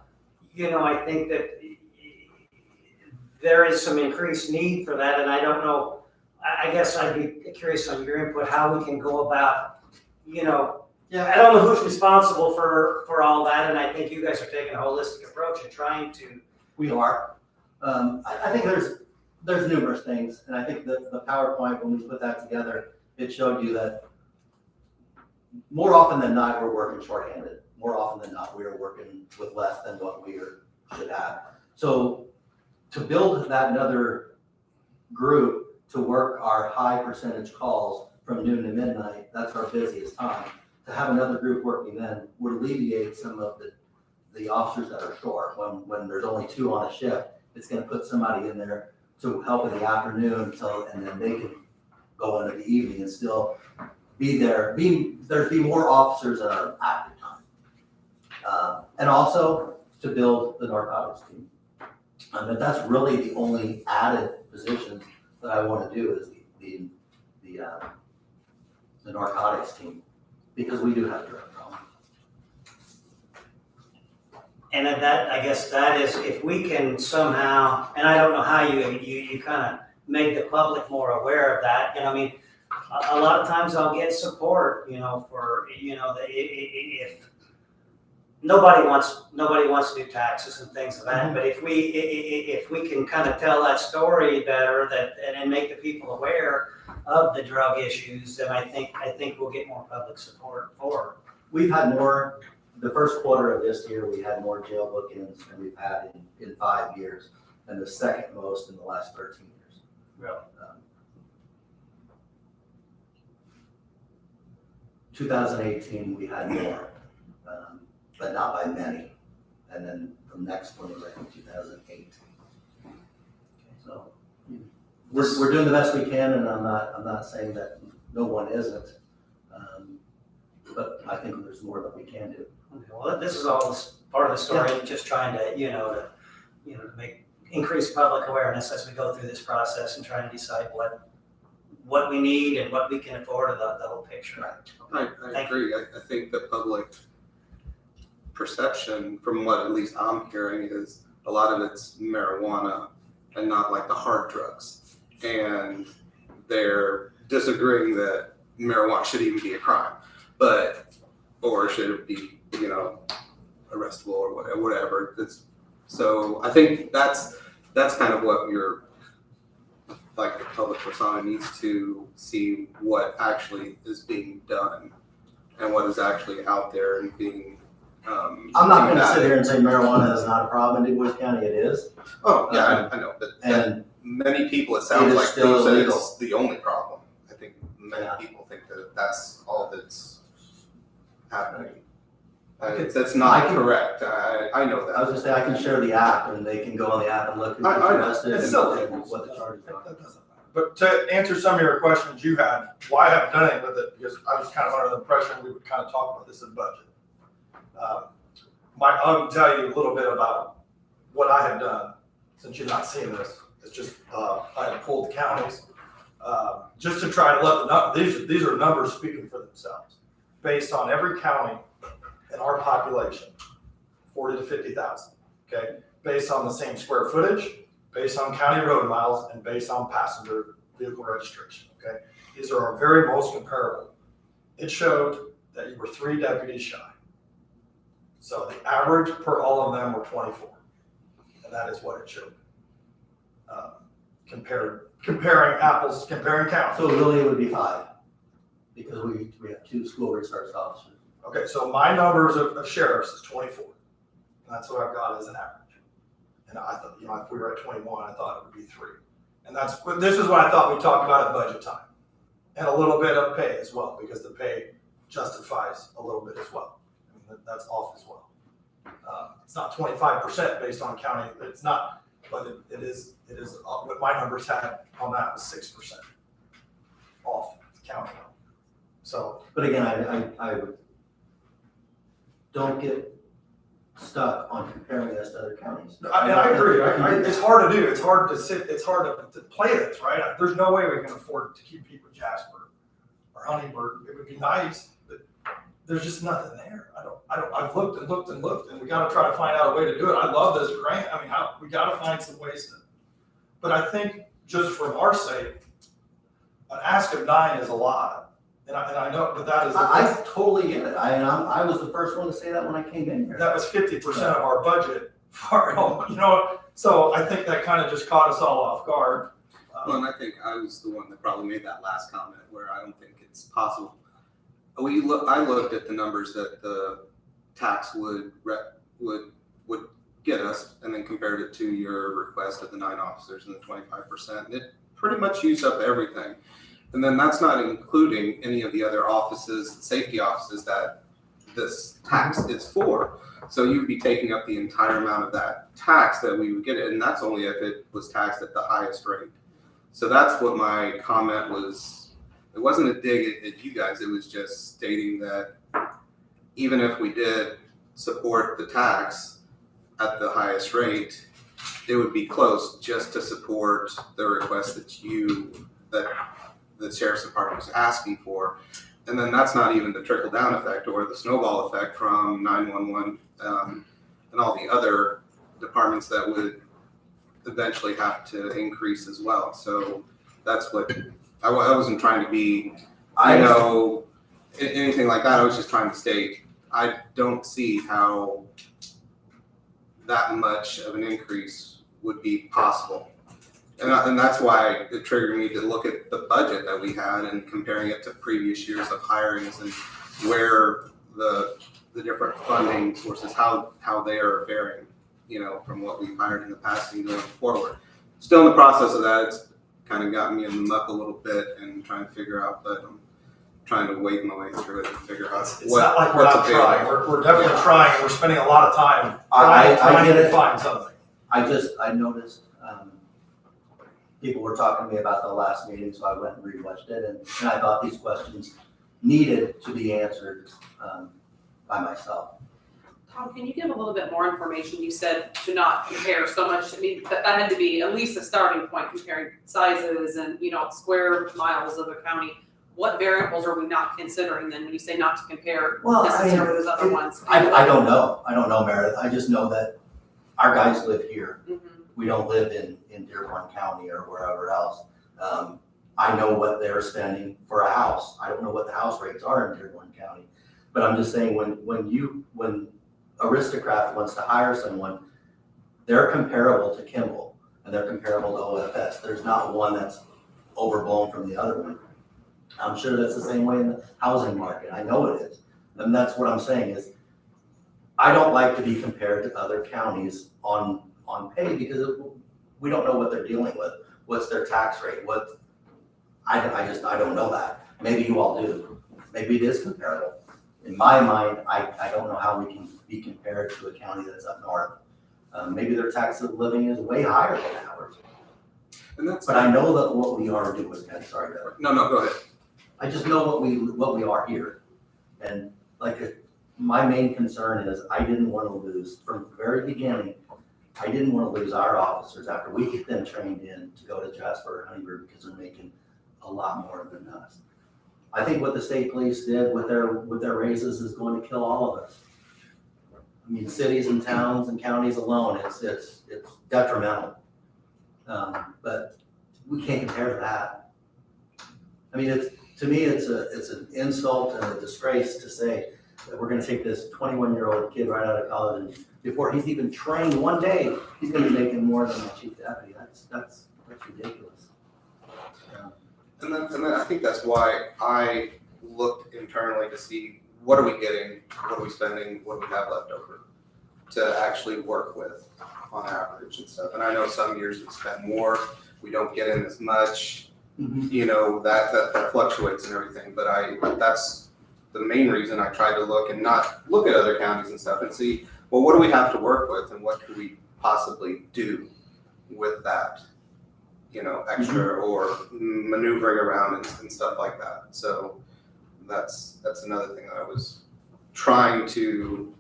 think that there is some increased need for that, and I don't know. I guess I'd be curious on your input, how we can go about, I don't know who's responsible for all that, and I think you guys are taking a holistic approach and trying to. We are. I think there's numerous things, and I think the PowerPoint, when we put that together, it showed you that more often than not, we're working shorthanded. More often than not, we are working with less than what we should have. So to build that another group to work our high percentage calls from noon to midnight. That's our busiest time. To have another group working then would alleviate some of the officers that are short. When there's only 2 on a shift, it's gonna put somebody in there to help in the afternoon and then they can go into the evening and still be there. There'd be more officers in our active time. And also to build the narcotics team. But that's really the only added position that I want to do is the narcotics team, because we do have a drug problem. And that, I guess that is, if we can somehow, and I don't know how you kind of make the public more aware of that, and I mean, a lot of times I'll get support, for, if nobody wants to do taxes and things like that, but if we can kind of tell that story better and make the people aware of the drug issues, then I think we'll get more public support for it. We've had more, the first quarter of this year, we had more jail bookings than we've had in 5 years, and the second most in the last 13 years. Really? 2018, we had more, but not by many. And then the next one was, I think, 2008. So we're doing the best we can, and I'm not saying that no one isn't, but I think there's more that we can do. Okay, well, this is all part of the story, just trying to, to increase public awareness as we go through this process and trying to decide what we need and what we can afford of the whole picture. I agree. I think the public perception, from what at least I'm hearing, is a lot of it's marijuana and not like the hard drugs. And they're disagreeing that marijuana should even be a crime, or should it be, arrestable or whatever. So I think that's kind of what like the public persona needs to see what actually is being done and what is actually out there and being. I'm not going to sit here and say marijuana is not a problem in Du Bois County. It is. Oh yeah, I know, but and many people, it sounds like still illegal. It's the only problem. I think many people think that that's all that's happening. That's not correct. I know that. I was just saying I can share the app and they can go on the app and look who's I know. arrested It's and still what the charges are. That doesn't matter. But to answer some of your questions you had, why I haven't done anything with it, because I was kind of under the impression we would kind of talk about this in budget. I'll tell you a little bit about what I have done, since you're not seeing this. It's just, I have pulled the counties, just to try to let these are numbers speaking for themselves. Based on every county in our population, 40 to 50,000, okay? Based on the same square footage, based on county road miles, and based on passenger vehicle registration, okay? These are our very most comparable. It showed that you were 3 deputies shy. So the average per all of them were 24, and that is what it showed. Comparing apples, comparing counties. So really it would be 5, because we have 2 school resource officers. Okay, so my numbers of sheriffs is 24. And that's what I've got as an average. And I thought, if we were at 21, I thought it would be 3. And this is what I thought we talked about at budget time. And a little bit of pay as well, because the pay justifies a little bit as well. I mean, that's off as well. It's not 25% based on county, it's not, but it is what my numbers had on that was 6% off county. So. But again, I don't get stuck on comparing us to other counties. I agree. It's hard to do. It's hard to play this, right? There's no way we can afford to keep people in Jasper or Huntingburg. It would be nice, but there's just nothing there. I've looked and looked and looked, and we got to try to find out a way to do it. I love this grant. I mean, we got to find some ways to. But I think just for our sake, an ask of 9 is a lot. And I know, but that is. I totally get it. I was the first one to say that when I came in here. That was 50% of our budget for, so I think that kind of just caught us all off guard. Well, and I think I was the one that probably made that last comment where I don't think it's possible. I looked at the numbers that the tax would get us, and then compared it to your request of the 9 officers and the 25%. And it pretty much used up everything. And then that's not including any of the other offices, safety offices that this tax is for. So you'd be taking up the entire amount of that tax that we would get, and that's only if it was taxed at the highest rate. So that's what my comment was. It wasn't a dig at you guys, it was just stating that even if we did support the tax at the highest rate, it would be close just to support the request that the Sheriff's Department was asking for. And then that's not even the trickle down effect or the snowball effect from 911 and all the other departments that would eventually have to increase as well. So that's what, I wasn't trying to be, anything like that. I was just trying to state, I don't see how that much of an increase would be possible. And that's why it triggered me to look at the budget that we had and comparing it to previous years of hirings and where the different funding sources, how they are varying, from what we've hired in the past and going forward. Still in the process of that, it's kind of gotten me in the muck a little bit and trying to figure out, but I'm trying to wade my way through it and figure out It's not like we're not trying. We're definitely trying. We're spending a lot of time I trying get to it. find something. I noticed, people were talking to me about the last meeting, so I went and rewatched it, and I thought these questions needed to be answered, by myself. Tom, can you give a little bit more information? You said to not compare so much. I mean, that had to be at least a starting point, comparing sizes and, square miles of the county. What variables are we not considering then when you say not to compare necessarily with other ones? I don't know. I don't know, Meredith. I just know that our guys live here. We don't live in Dearborn County or wherever else. I know what they're spending for a house. I don't know what the house rates are in Dearborn County. But I'm just saying, when Aristocrat wants to hire someone, they're comparable to Kimball and they're comparable to OFS. There's not one that's overblown from the other one. I'm sure that's the same way in the housing market. I know it is. And that's what I'm saying is, I don't like to be compared to other counties on pay because we don't know what they're dealing with. What's their tax rate? I don't know that. Maybe you all do. Maybe it is comparable. In my mind, I don't know how we can be compared to a county that's up north. Maybe their tax of living is way higher than ours. But I know that what we are doing, sorry. No, go ahead. I just know what we are here. And my main concern is I didn't want to lose, from the very beginning, I didn't want to lose our officers after we get them trained in to go to Jasper or Huntingburg because they're making a lot more than us. I think what the state police did with their raises is going to kill all of us. I mean, cities and towns and counties alone, it's detrimental. But we can't compare to that. I mean, to me, it's an insult and a disgrace to say that we're going to take this 21-year-old kid right out of college and before he's even trained one day, he's going to be making more than a chief deputy. That's ridiculous. And then I think that's why I looked internally to see what are we getting, what are we spending, what do we have left over to actually work with on average and stuff. And I know some years we spend more, we don't get in as much, that fluctuates and everything. But that's the main reason I tried to look and not look at other counties and stuff and see, well, what do we have to work with and what could we possibly do with that? Extra or maneuvering around and stuff like that. So that's another thing that I was trying to,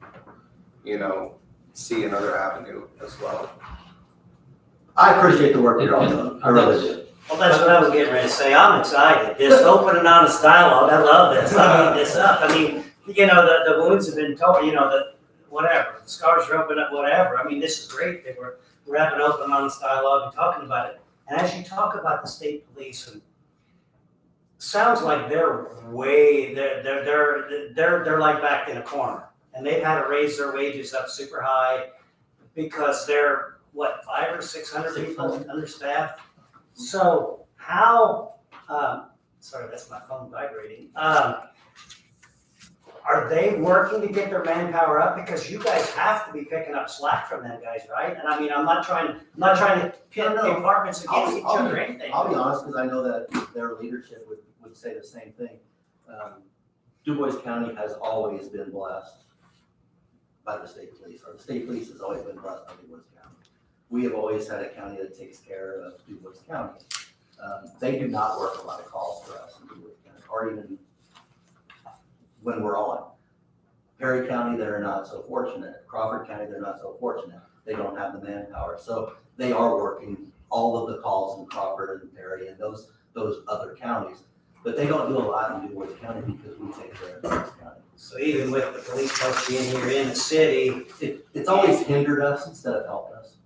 see another avenue as well. I appreciate the work you're all doing. I really do. Well, that's what I was getting ready to say. I'm excited. This open and honest dialogue, I love this. I mean, this up. I mean, the wounds have been told, whatever. The scars are open up, whatever. I mean, this is great that we're having open and honest dialogue and talking about it. And as you talk about the state police, and sounds like they're like back in a corner, and they've had to raise their wages up super high because they're 500 or 600 people understaffed. So how? Sorry, that's my phone vibrating. Are they working to get their manpower up? Because you guys have to be picking up slack from them guys, right? And I mean, I'm not trying to pit No, no. departments against each I'll other be- or anything. I'll be honest, because I know that their leadership would say the same thing. Du Bois County has always been blessed by the state police, or the state police has always been blessed by Du Bois County. We have always had a county that takes care of Du Bois County. They do not work a lot of calls for us in Du Bois County, or even when we're on. Perry County, they're not so fortunate. Crawford County, they're not so fortunate. They don't have the manpower. So they are working all of the calls in Crawford and Perry and those other counties. But they don't do a lot in Du Bois County because we take care of Du Bois County. So even with the police post being here in the city, It's always hindered us instead of helped us.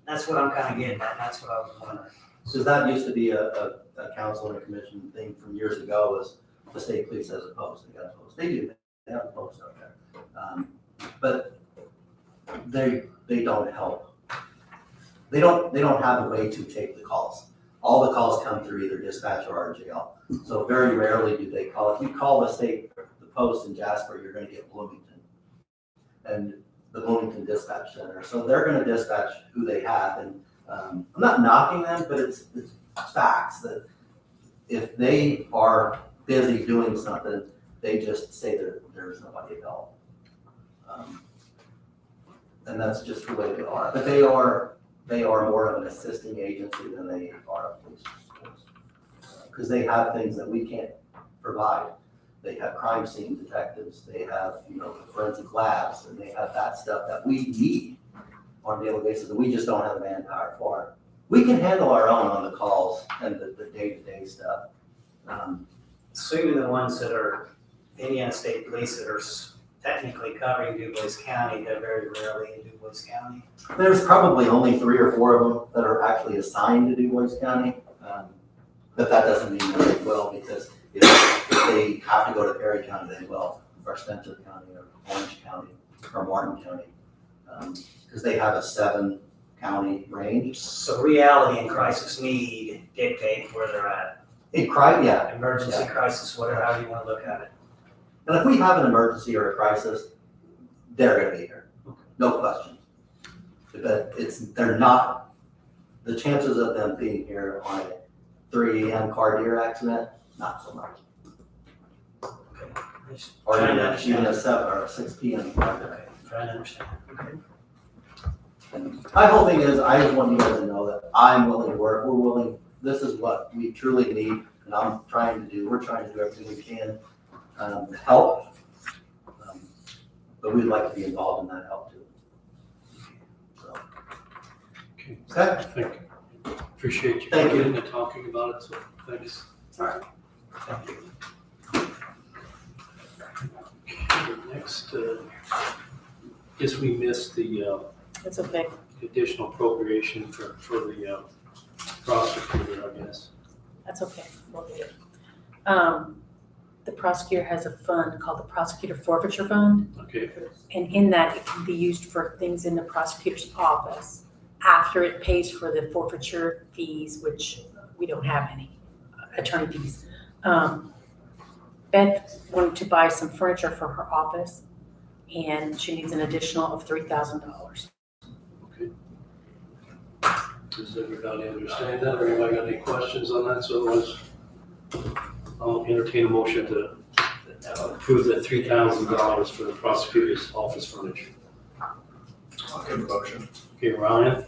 that's what I'm kind of getting at. That's what I was wondering. So that used to be a council and a commission thing from years ago, was the state police has a post, they got a post. They do, they have a post out there. But they don't help. They don't have a way to take the calls. All the calls come through either dispatch or RJL. So very rarely do they call. If you call the post in Jasper, you're gonna get Bloomington and the Bloomington Dispatch Center. So they're gonna dispatch who they have. And I'm not knocking them, but it's facts that if they are busy doing something, they just say there's nobody to help. And that's just the way they are. But they are more of an assisting agency than they are a police force. Because they have things that we can't provide. They have crime scene detectives, they have, forensic labs, and they have that stuff that we need on a daily basis, and we just don't have the manpower for it. We can handle our own on the calls and the day-to-day stuff. So even the ones that are Indiana State Police that are technically covering Du Bois County, they're very rarely in Du Bois County. There's probably only 3 or 4 of them that are actually assigned to Du Bois County. But that doesn't mean that they will, because if they have to go to Perry County, they will, or Spencer County, or Orange County, or Martin County. Because they have a 7-county range. So reality and crisis need dictate where they're at. Yeah. Emergency, Yeah. crisis, whatever, however you want to look at it. And if we have an emergency or a crisis, they're gonna be here, no question. But they're not, the chances of them being here on a 3 AM car deer accident, not so much. Or Trying to even understand. a 7 or a 6 PM car deer. Okay, trying to understand. Okay. And my whole thing is, I just want you guys to know that I'm willing to work, we're willing, this is what we truly need, and we're trying to do everything we can to help. But we'd like to be involved in that help too. So, Okay. okay, Thank you. Appreciate you Thank you. coming in and talking about it, so thanks. all right. Thank you. Okay, next, guess we missed the That's okay. additional appropriation for the prosecutor, I guess. That's okay. We'll do it. The prosecutor has a fund called the Prosecutor Forfeiture Fund. Okay, And in that, it can be used for things in the prosecutor's office after it pays for the forfeiture fees, which we don't have any, attorney fees. Beth wanted to buy some furniture for her office, and she needs an additional of $3,000. okay. Does everybody understand that, or anybody got any questions on that? So otherwise, I'll entertain a motion to approve that $3,000 for the prosecutor's office furniture. I'll give a motion. Okay, Ryan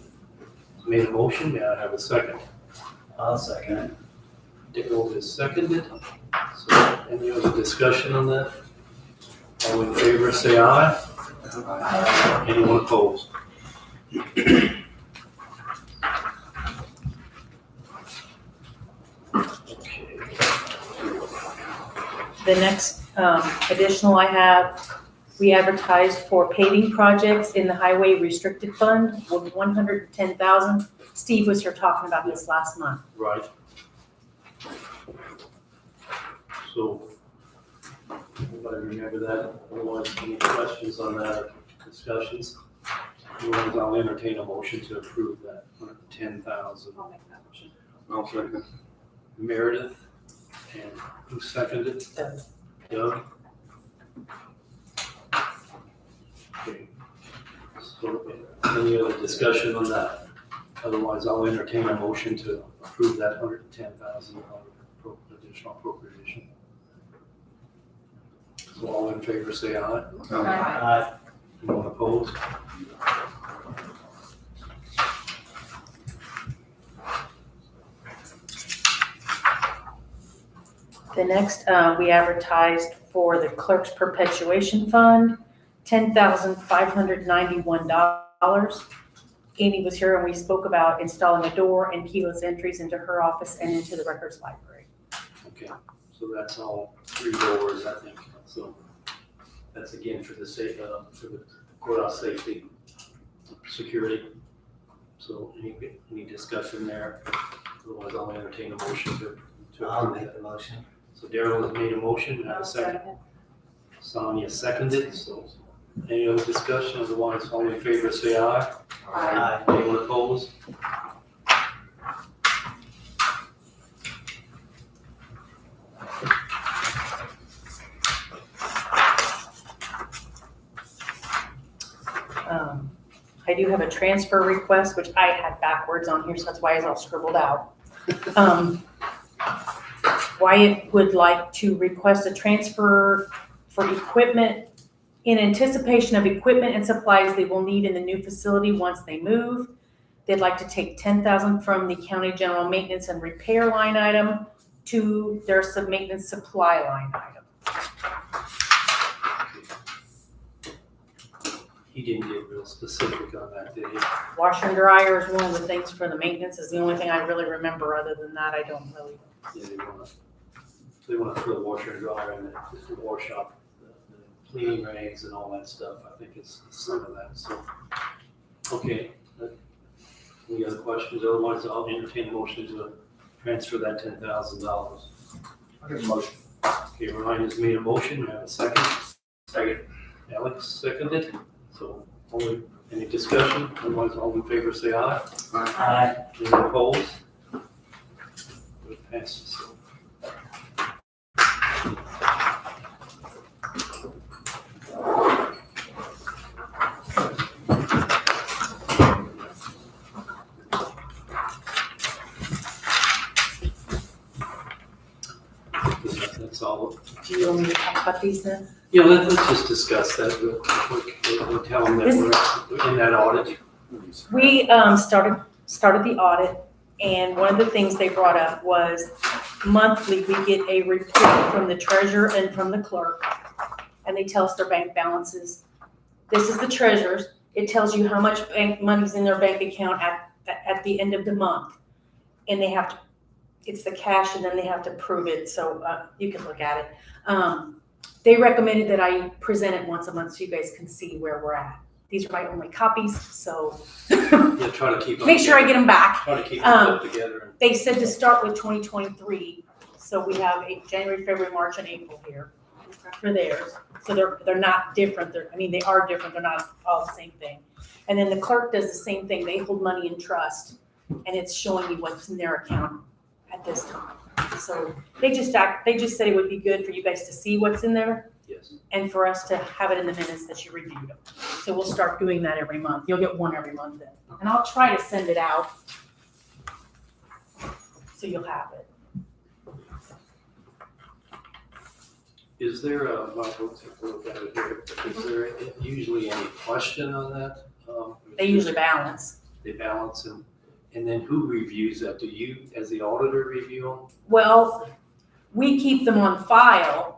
made a motion, may I have a second? I'll second it. Dale is seconded. So any other discussion on that? All in favor, say aye. Anyone opposed? Okay. The next additional I have, we advertised for paving projects in the highway restricted fund with $110,000. Steve was here talking about this last month. Right. So, everybody remember that? Otherwise, any questions on that, discussions? Otherwise, I'll entertain a motion to approve that $10,000. I'll make that motion. I'll second. Meredith, and who seconded? Doug. Doug? Okay. So, any other discussion on that? Otherwise, I'll entertain a motion to approve that $110,000 additional appropriation. So all in favor, say aye. Aye. Anyone opposed? The next, we advertised for the clerk's perpetuation fund, $10,591. Amy was here and we spoke about installing a door and keyless entries into her office and into the records library. Okay, so that's all 3 doors, I think. So that's again for the courthouse safety, security. So any discussion there? Otherwise, I'll entertain a motion to I'll approve make that. the motion. So Daryl has made a motion, and I have a second. Sonia seconded, so any other discussion? Otherwise, all in favor, say aye. Aye. Anyone opposed? I do have a transfer request, which I had backwards on here, so that's why it's all scribbled out. Wyatt would like to request a transfer for equipment in anticipation of equipment and supplies they will need in the new facility once they move. They'd like to take $10,000 from the county general maintenance and repair line item to their maintenance supply line item. He didn't get real specific on that, did he? Washer and dryer is one of the things for the maintenance, is the only thing I really remember. Other than that, I don't really. Yeah, they wanna throw the washer and dryer in the wash shop, the cleaning rags and all that stuff. I think it's some of that, so. Okay. Any other questions? Otherwise, I'll entertain a motion to transfer that $10,000. I'll give a motion. Okay, Ryan has made a motion. We have a second. Second. Alex seconded. So, any discussion? Otherwise, all in favor, say aye. Aye. Anyone opposed? It passes. That's all. Do you want me to talk about these then? Yeah, let's just discuss that real quick. We'll tell them that we're in that audit. We started the audit, and one of the things they brought up was monthly we get a report from the treasurer and from the clerk, and they tell us their bank balances. This is the treasurer's. It tells you how much bank money's in their bank account at the end of the month, and they have to. It's the cash, and then they have to prove it. So you can look at it. They recommended that I present it once a month so you guys can see where we're at. These are my only copies, so Yeah, try to keep. make sure I get them back. Try to keep them up together. They said to start with 2023, so we have January, February, March, and April here for theirs. So they're not different. They are different. They're not all the same thing. And then the clerk does the same thing. They hold money in trust, and it's showing me what's in their account at this time. So they just said it would be good for you guys to see what's in there. Yes. And for us to have it in the minutes that you reviewed them. So we'll start doing that every month. You'll get one every month then. And I'll try to send it out so you'll have it. Is there is there usually any question on that? They usually balance. They balance them, and then who reviews that? Do you, as the auditor, review them? Well, we keep them on file.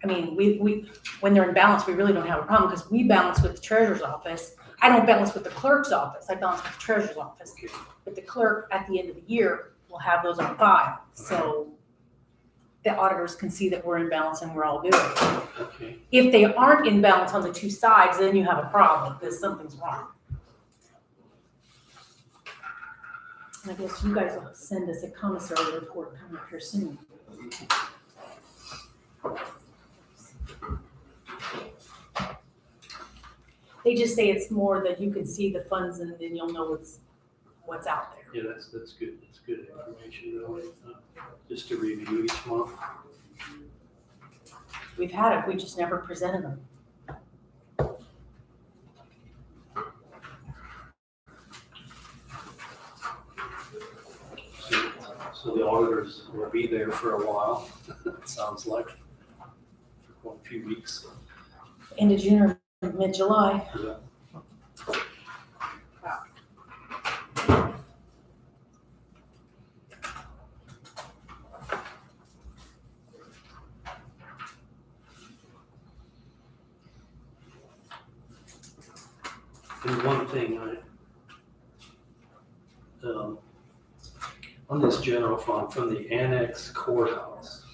I mean, we when they're in balance, we really don't have a problem because we balance with the treasurer's office. I don't balance with the clerk's office. I balance with the treasurer's office. Okay. But the clerk at the end of the year will have those on file. So the auditors can see that we're in balance and we're all good. Okay. If they aren't in balance on the two sides, then you have a problem because something's wrong. And I guess you guys will send us a commissary report coming up here soon. They just say it's more that you can see the funds and then you'll know what's out there. Yeah, that's good. That's good information, really. Just to review each month. We've had it, we just never presented them. So the auditors will be there for a while, it sounds like, for quite a few weeks. End of June or mid-July. Yeah. And one thing on this general fund, from the annex courthouse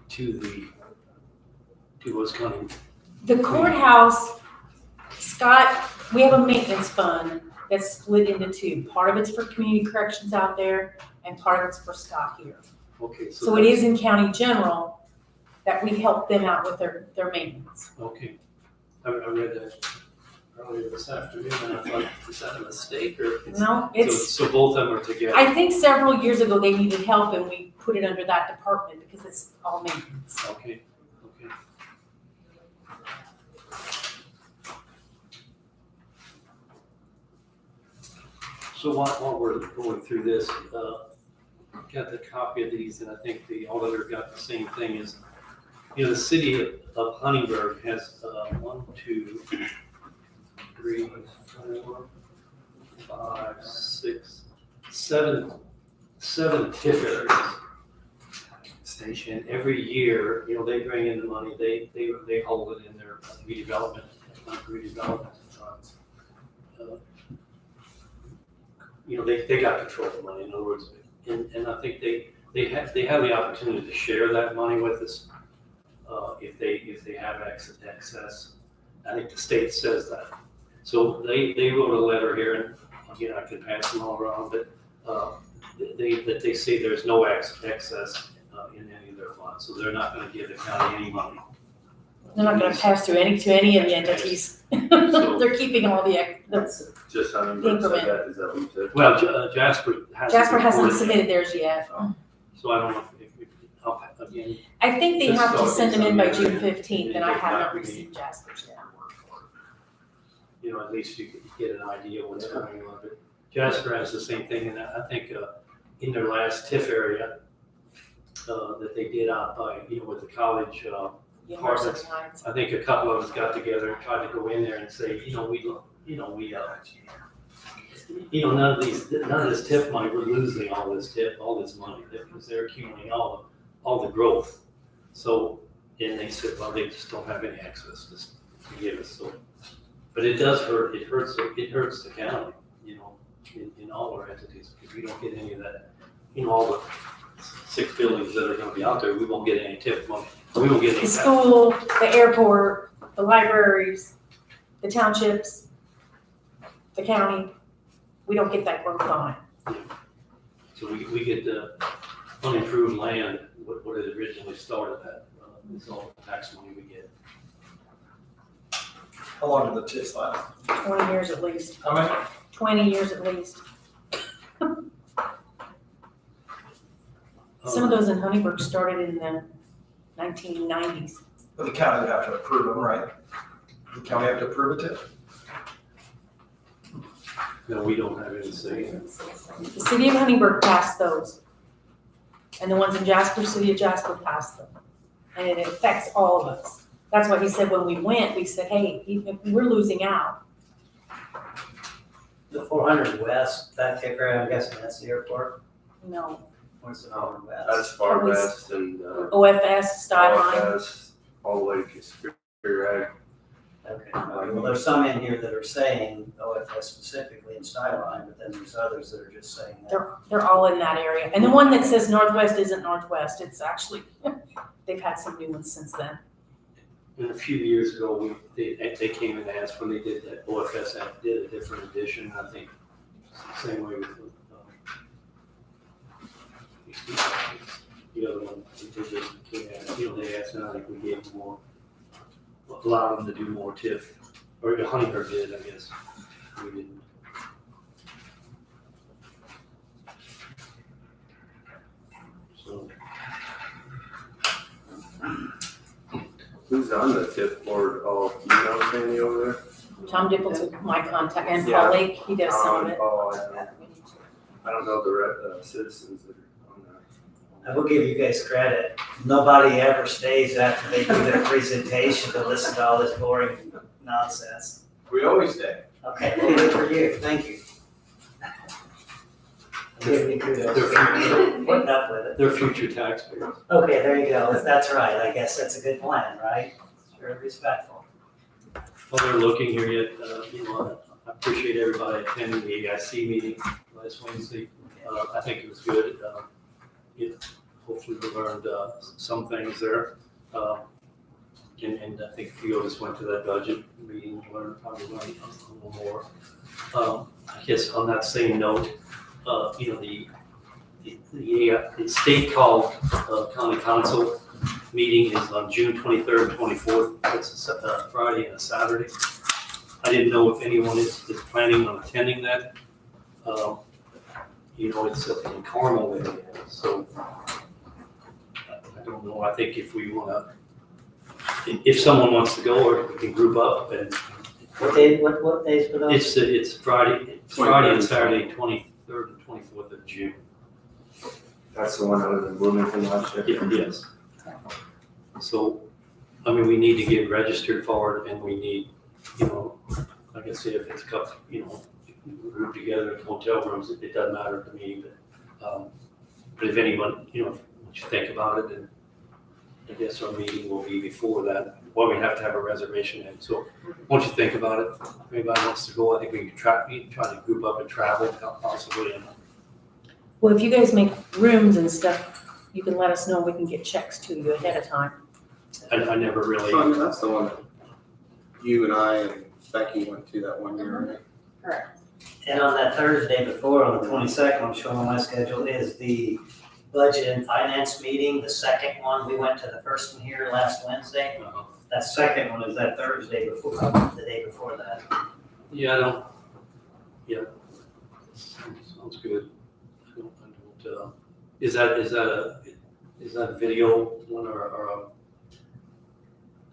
to what's coming. The courthouse, Scott, we have a maintenance fund that's split into two. Part of it's for community corrections out there and part of it's for Scott here. Okay, So it is in county general that we help them out with their maintenance. Okay, I read that earlier this afternoon, and I thought, is that a mistake, or? No, it's, So both of them are together? I think several years ago they needed help and we put it under that department because it's all maintenance. Okay, okay. So while we're going through this, got the copy of these, and I think the auditor got the same thing, is, the city of Huntingburg has, 1, 2, 3, 4, 5, 6, 7 TIF areas. Station, every year, they bring in the money, they hold it in their redevelopment funds. They got control of the money, in other words, and I think they have the opportunity to share that money with us, if they have excess. I think the state says that. So they wrote a letter here, and again, I can pass them all around, but they say there's no excess in any of their funds, so they're not gonna give the county any money. They're not gonna pass through to any of the entities. They're keeping all that's. Just Huntingburg said that, is that what you said? Well, Jasper hasn't reported submitted theirs yet. So I don't know if again. I think they Just have to thought send them in it by was June on 15th, and I there. have not received Jasper's yet. At least you could get an idea what's going on. But Jasper has the same thing, and I think in their last TIF area that they did out by, with the college apartments, I think a couple of us got together and tried to go in there and say, none of this TIF money, we're losing all this money, because they're accumulating all the growth. So, and they said, well, they just don't have any access to give us, so. But it does hurt, it hurts the county, in all our entities, because we don't get any of that, all the 6 buildings that are gonna be out there, we won't get any TIF money. We won't get any. The school, the airport, the libraries, the townships, the county, we don't get that growth on it. So we get the unimproved land, what it originally started at, it's all the tax money we get. How long did the TIFs last? 20 years at least. How many? 20 years at least. Some of those in Huntingburg started in the 1990s. But the county would have to approve them, right? The county have to approve a TIF? No, we don't have any say. The city of Huntingburg passed those. And the ones in Jasper, city of Jasper passed them. And it affects all of us. That's why he said when we went, we said, hey, we're losing out. The 400 West, that TIF area, I'm guessing that's the airport. No. Where's the 400 West? That's far west and, OFS, Stuyvesant. OFS, all the way to Superior Ag. Okay, well, there's some in here that are saying OFS specifically in Skyline, but then there's others that are just saying that. They're all in that area. And the one that says Northwest isn't Northwest. It's actually, they've had some new ones since then. And a few years ago, they came and asked when they did that, OFS did a different edition, I think, same way with the other one, they asked, and I think we gave them more, allowed them to do more TIF, or Huntingburg did, I guess. We didn't. So. Who's on the TIF board? Oh, you know Sandy over there? Tom Dipple's my contact, and Yeah. Paul Lake, he does some of it. Oh, I don't know the citizens that are on that. I will give you guys credit. Nobody ever stays after they do their presentation to listen to all this boring nonsense. We always stay. Okay, well, good for you. Thank you. Give me kudos for putting up with it. They're future taxpayers. Okay, there you go. That's right. I guess that's a good plan, right? Very respectful. While they're looking here yet, I appreciate everybody attending the AIC meeting last Wednesday. I think it was good. Hopefully we learned some things there. And I think a few of us went to that budget meeting, probably learned a little more. I guess on that same note, the state called county council meeting is on June 23rd and 24th. It's a Friday and a Saturday. I didn't know if anyone is planning on attending that. It's in Carmel area, so I don't know. I think if we want to, if someone wants to go, or we can group up and. What days for those? It's Friday and Saturday, 23rd and 24th of June. That's the one that was in Bloomington last year? Yes. So, we need to get registered for it, and we need, like I said, if it's grouped together in hotel rooms, it doesn't matter to me, but if anyone, once you think about it, then I guess our meeting will be before that. Well, we have to have a reservation in, so once you think about it, if anybody wants to go, I think we can try to group up and travel possibly. Well, if you guys make rooms and stuff, you can let us know, we can get checks to you ahead of time. I never really. Sonia, that's the one that you and I and Becky went to that one year, right? Correct. And on that Thursday before, on the 22nd, I'm showing on my schedule, is the budget and finance meeting, the second one. We went to the first one here last Wednesday. That second one is that Thursday before, the day before that. Yeah, sounds good. Is that a video one or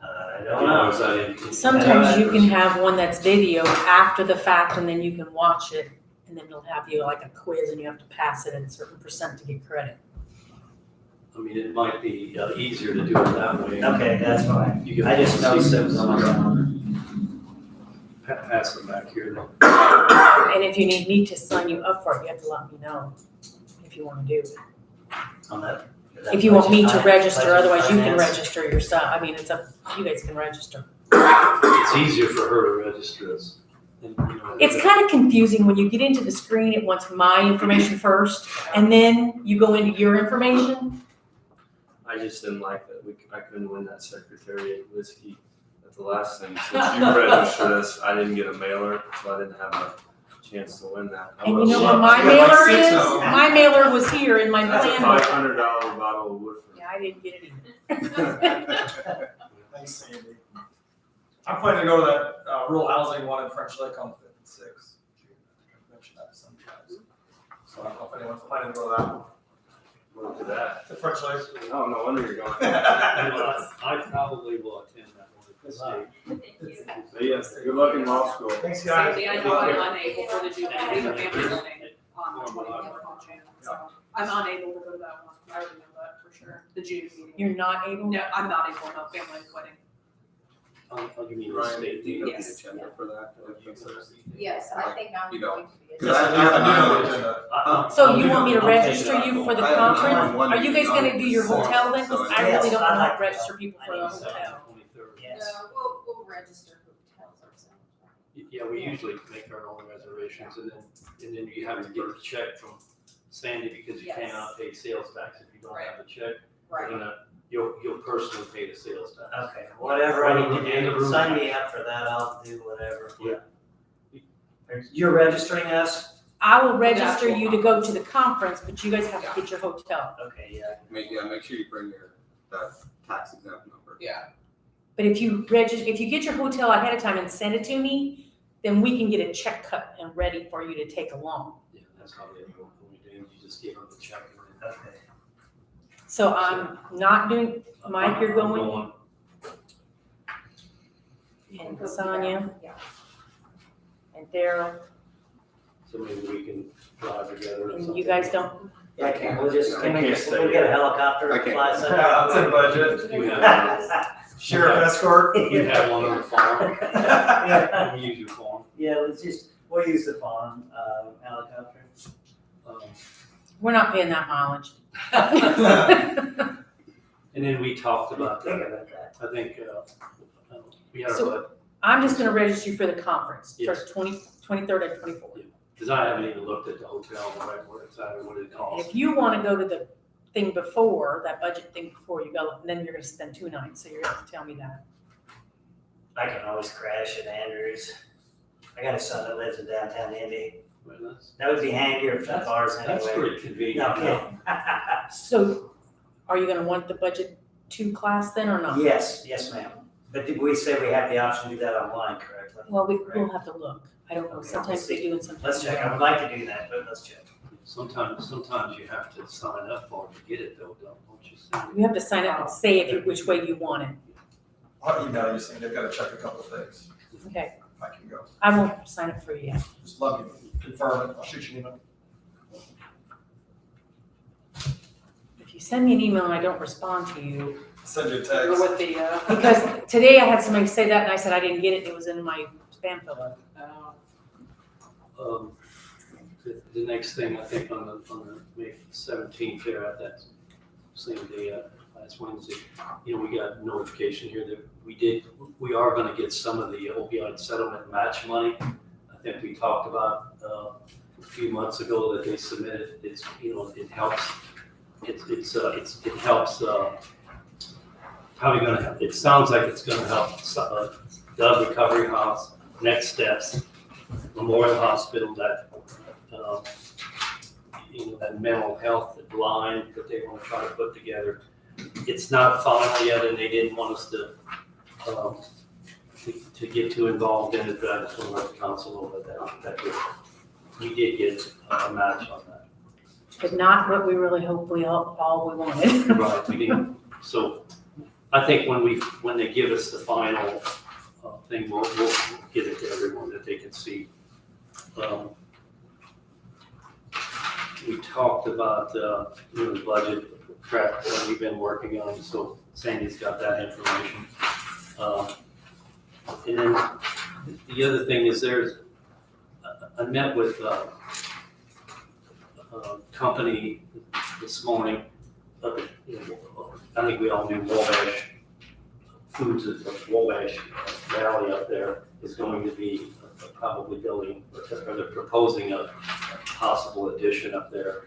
I don't know. is that Sometimes you can have one that's video after the fact, and then you can watch it, and then it'll have you like a quiz, and you have to pass it at a certain percent to get credit. it might be easier to do it that way. Okay, that's fine. You can I just noticed it was on my calendar. pass them back here then. And if you need to sign you up for it, you have to let me know if you want to do it. On that. If you want me to budget register, otherwise you can finance. register yourself. It's up, you guys can register. It's easier for her to register us. It's kind of confusing when you get into the screen, it wants my information first, and then you go into your information. I just didn't like that I couldn't win that Secretariat whiskey at the last thing. Since you registered us, I didn't get a mailer, so I didn't have a chance to win that. And you know what my mailer is? My mailer was here in my That's a plan. $500 bottle of Woodford. Yeah, I didn't get it either. Thanks, Sandy. I'm planning to go to that rural housing one in French Lick on the 5th and 6th. I mentioned that to some guys. So I don't know if anyone's planning to go to that one. Look at that. To French Lick. Oh, no wonder you're going. I probably will attend that one at this stage. So yes, good luck in law school. Thanks, guys. Sandy, I know I'm unable for the June, I have a family wedding on the 24th of June, so I'm unable to go to that one. I already know that for sure, the June meeting. You're not able? No, I'm not able, no, family wedding. You mean the Ryan, state? do you know the Yes. agenda for that? Yes, I think I'm You don't. going to be. Cause I agenda. So you want me to I'll take it register off. you for the I am conference? wondering Are you guys gonna do your on the hotel then? Because I really don't Yes, I know how like to register people for the I think so. hotel. Yes. We'll register hotels ourselves. Yeah, we usually make our own reservations, and then you have to get the check from Sandy because you Yes. cannot pay sales tax if you don't have the check. Right. You'll personally pay the sales tax. Okay, whatever I need to In the do, room. sign me up for that, I'll do whatever. Yeah. You're registering us? I will register you to go to the conference, but you guys have to get your hotel. Okay, yeah. Make sure you bring your, tax exempt number. Yeah. But if you get your hotel ahead of time and send it to me, then we can get a check cut and ready for you to take along. Yeah, that's how they do it. You just give them the check. Okay. So I'm not doing, Mike, you're I'm going, and Sonia, Yeah. and Daryl, So maybe we can drive together. or and you something. guys don't, Yeah, can we just, I can we can't just, say we'll get a yet. helicopter I and can't. fly Yeah, somewhere? that's in budget. You have, Sheriff escort. you have one on the farm. Yeah, We use your farm. we'll use the farm, helicopter. We're not paying that mileage. And then we talked about Think that, about that. I think, we had So- our, I'm just gonna register you for the conference, for Yes. 23rd and 24th. because I haven't even looked at the hotel, and where it's at, or what it And costs. if you wanna go to the thing before, that budget thing before you go, then you're gonna spend 2 nights, so you're gonna have to tell me that. I can always crash at Andrews. I got a son that lives in downtown Indy. Well, that's- That would be handier for the bars anyway. That's pretty convenient. No kidding. So, are you gonna want the budget 2 class then, or not? Yes, ma'am. But did we say we have the option to do that online correctly? Well, we'll have to look. I don't know, Okay, sometimes they do and sometimes Let's they check. I don't. would like to do that, but let's check. Sometimes you have to sign up for it to get it though, don't you? You have to sign up and say which way you want it. I'll email you saying they've got to check a couple of things. Okay, I can go. I won't sign up for you yet. Just let me confirm it. I'll shoot you an email. If you send me an email and I don't respond to you, Send you a Or text. with the, because today I had somebody say that and I said I didn't get it, it was in my spam filter. The next thing, I think on the May 17th there at that same day, last Wednesday, we got notification here that we are gonna get some of the opioid settlement match money. I think we talked about a few months ago that they submitted, it helps, it helps, probably gonna help, it sounds like it's gonna help Dove Recovery House, Next Steps, Memorial Hospital, that that mental health line that they want to try to put together. It's not final yet, and they didn't want us to get too involved in it, but I just want to let the council know that we did get a match on that. But not what we really hope we all we wanted. Right, we didn't. So I think when they give us the final thing, we'll get it to everyone that they can see. We talked about, the budget prep that we've been working on, so Sandy's got that information. And then the other thing is I met with a company this morning, I think we all knew Wabash Foods of Wabash Valley up there is going to be probably building, or they're proposing a possible addition up there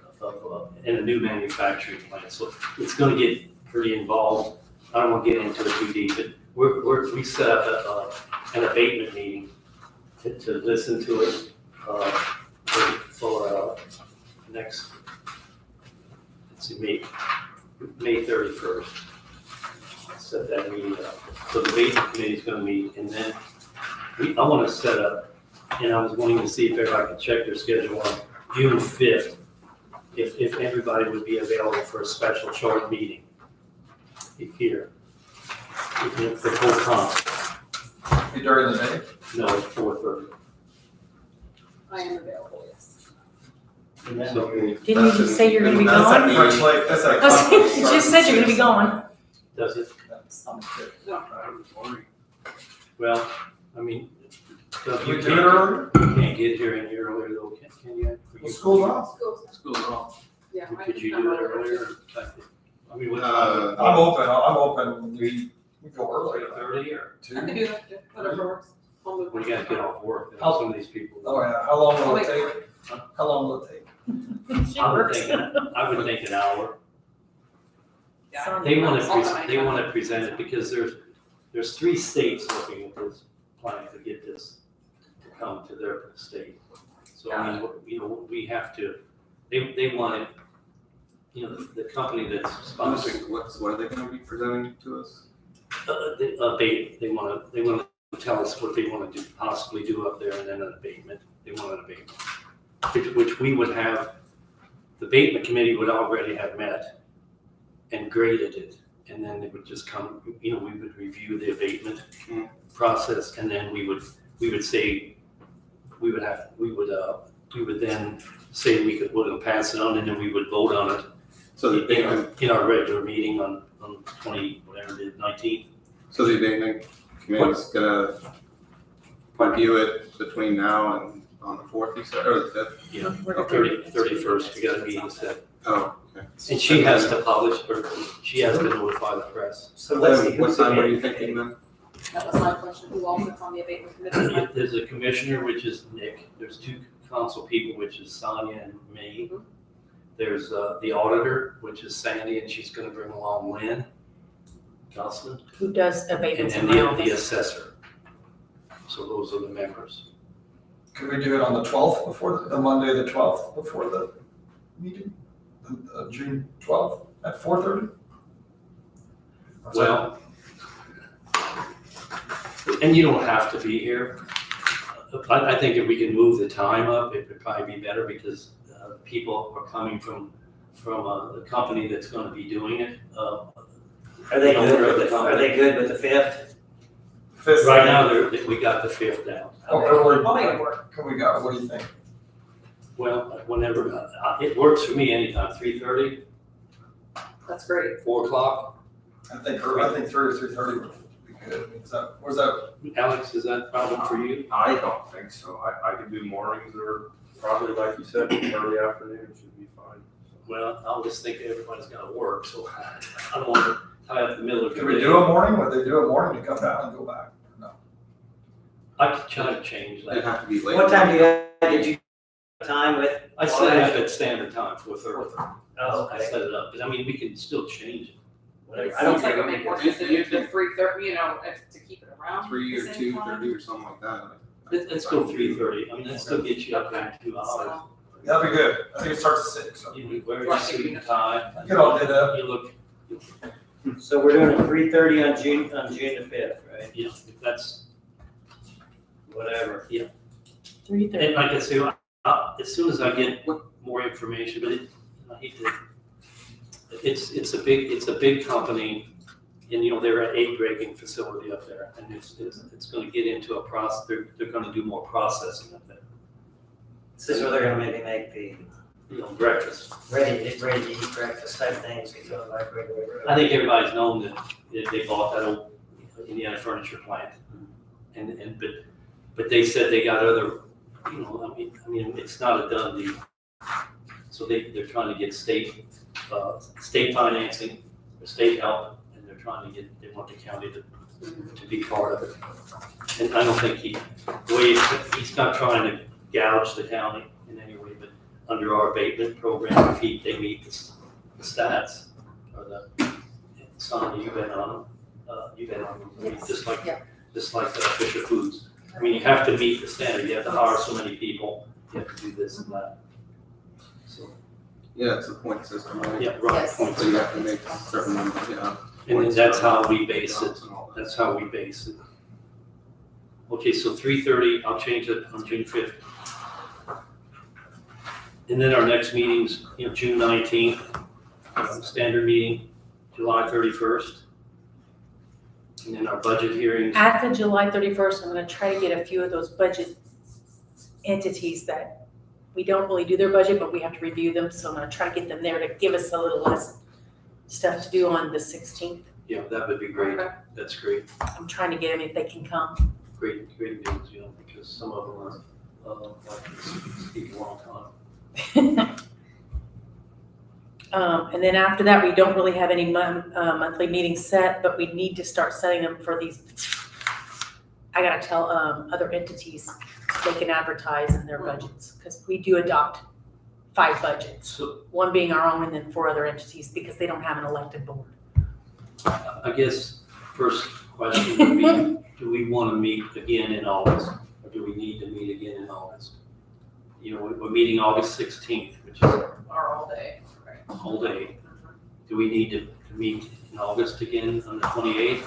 in a new manufacturing plant. So it's going to get pretty involved. I don't want to get into it too deep, but we set up an abatement meeting to listen to it for next, May 31st. Set that meeting up. So the abatement committee is going to meet, and then I want to set up, and I was wanting to see if everybody could check their schedule on June 5th, if everybody would be available for a special short meeting here. For full council. Be during the day? No, it's 4:30. I am available, yes. So, Didn't you just say you're gonna be That's gone? at French Lake, that's at. You just said you're gonna be gone. does it? That's on the fifth. Well, I mean, Doug, Can you we do it earlier? can't get here any earlier though, can you? Well, school's off. School's off. Yeah. Could you do it earlier? I mean, what time? I'm open, we go earlier. 3:30 or? I can do that, yeah, whatever works. I'll move We my gotta get schedule. off work, How- some of these people. Oh, yeah, how long will it take? How long will it take? She I would works. think an hour. Yeah, They want I'll to present it because there's 3 states looking at this, planning to get this to come to their state. So, I mean, we have to, they want it, the company that's sponsoring, What are they gonna be presenting to us? they want to tell us what they want to possibly do up there, and then an abatement. They want an abatement, which we would have, the abatement committee would already have met and graded it, and then it would just come, we would review the abatement process, and then we would say, we would we would then say we're gonna pass it on, and then we would vote on it So the in our regular meeting on 19th. So the abatement committee's gonna review it between now and on the 4th, you said, or the 5th? Yeah, 31st, we got a meeting set. Oh, okay. And she has to publish, or she has to notify the press. So let's see, What who's time the are you thinking then? That was my question, who all sits on the abatement committee? There's a commissioner, which is Nick. There's 2 council people, which is Sonia and me. There's the auditor, which is Sandy, and she's gonna bring along Lynn Gosselin. Who does And abatements in then my the office? assessor. So those are the members. Could we do it on the 12th before, the Monday, the 12th before the meeting? June 12th at 4:30? Well, and you don't have to be here. I think if we can move the time up, it would probably be better because people are coming from the company that's gonna be doing it. Are they good with the 5th? 5th. Right now, we got the 5th down. Oh, early. I'll make it work. Can we go, what do you think? Well, whenever, it works for me anytime, 3:30, That's great. 4 o'clock. I think 3 or 3:30 would be good. Where's that? Alex, is that a problem for you? I don't think so. I could do mornings or probably, like you said, early afternoon should be fine. Well, I'll just think everybody's gotta work, so I don't want to tie up the middle of the Can we day. do a morning? Would they do a morning to come down and go back? No. I could try to change It'd that. have to be late. What time did you time with? I set it up at standard time, 4:30. Oh, I okay. set it up, but I mean, we can still change it. Whatever. It I don't seems like think it would make more sense to do the 3:30, you know, to keep it around. 3 the or same time. 2:30 or something like that. Let's go 3:30. I mean, that still gets you up in 2 hours. So, That'd be good. I think it starts at 6. So. You wear your suit and tie. Get all did up. You look, So we're doing a 3:30 on June the 5th, right? you know, if that's, Whatever. 3:30. and like I say, as soon as I get more information, but I hate to, it's a big company, and you know, they're an egg breaking facility up there, and it's gonna get into a process, they're gonna do more processing up there. This is where they're gonna maybe make the You know, breakfast. ready to eat breakfast type things, you know, like regular. I think everybody's known that they bought that old Indiana furniture plant. But they said they got other, you know, I mean, it's not a done deal. So they're trying to get state financing, state help, and they're trying to they want the county to be part of it. And I don't think he's not trying to gouge the county in any way, but under our abatement program, if they meet the stats, or Sonia, you've been on them, just like Fisher Foods. I mean, you have to meet the standard, you have to hire so many people, you have to do this and that. So, Yeah, it's a point system, right? yeah, right, Yes. points. So you have to make a certain number, yeah. And then that's how we base it, And all that. that's how we base it. Okay, so 3:30, I'll change it on June 5th. And then our next meeting's, you know, June 19th, standard meeting, July 31st. And then our budget hearings. At the July 31st, I'm gonna try to get a few of those budget entities that we don't really do their budget, but we have to review them, so I'm gonna try to get them there to give us a little less stuff to do on the 16th. Yeah, that would be great, Okay. that's great, I'm trying to get them if they can come. great news, you know, because some of them are, like, speak a long time. And then after that, we don't really have any monthly meetings set, but we need to start setting them for these. I gotta tell other entities so they can advertise in their budgets, because we do adopt 5 budgets. So One being our own and then 4 other entities, because they don't have an elected board. I guess first question would be, do we want to meet again in August? Or do we need to meet again in August? You know, we're meeting August 16th, which is Are all day, right? a whole day. Do we need to meet in August again on the 28th?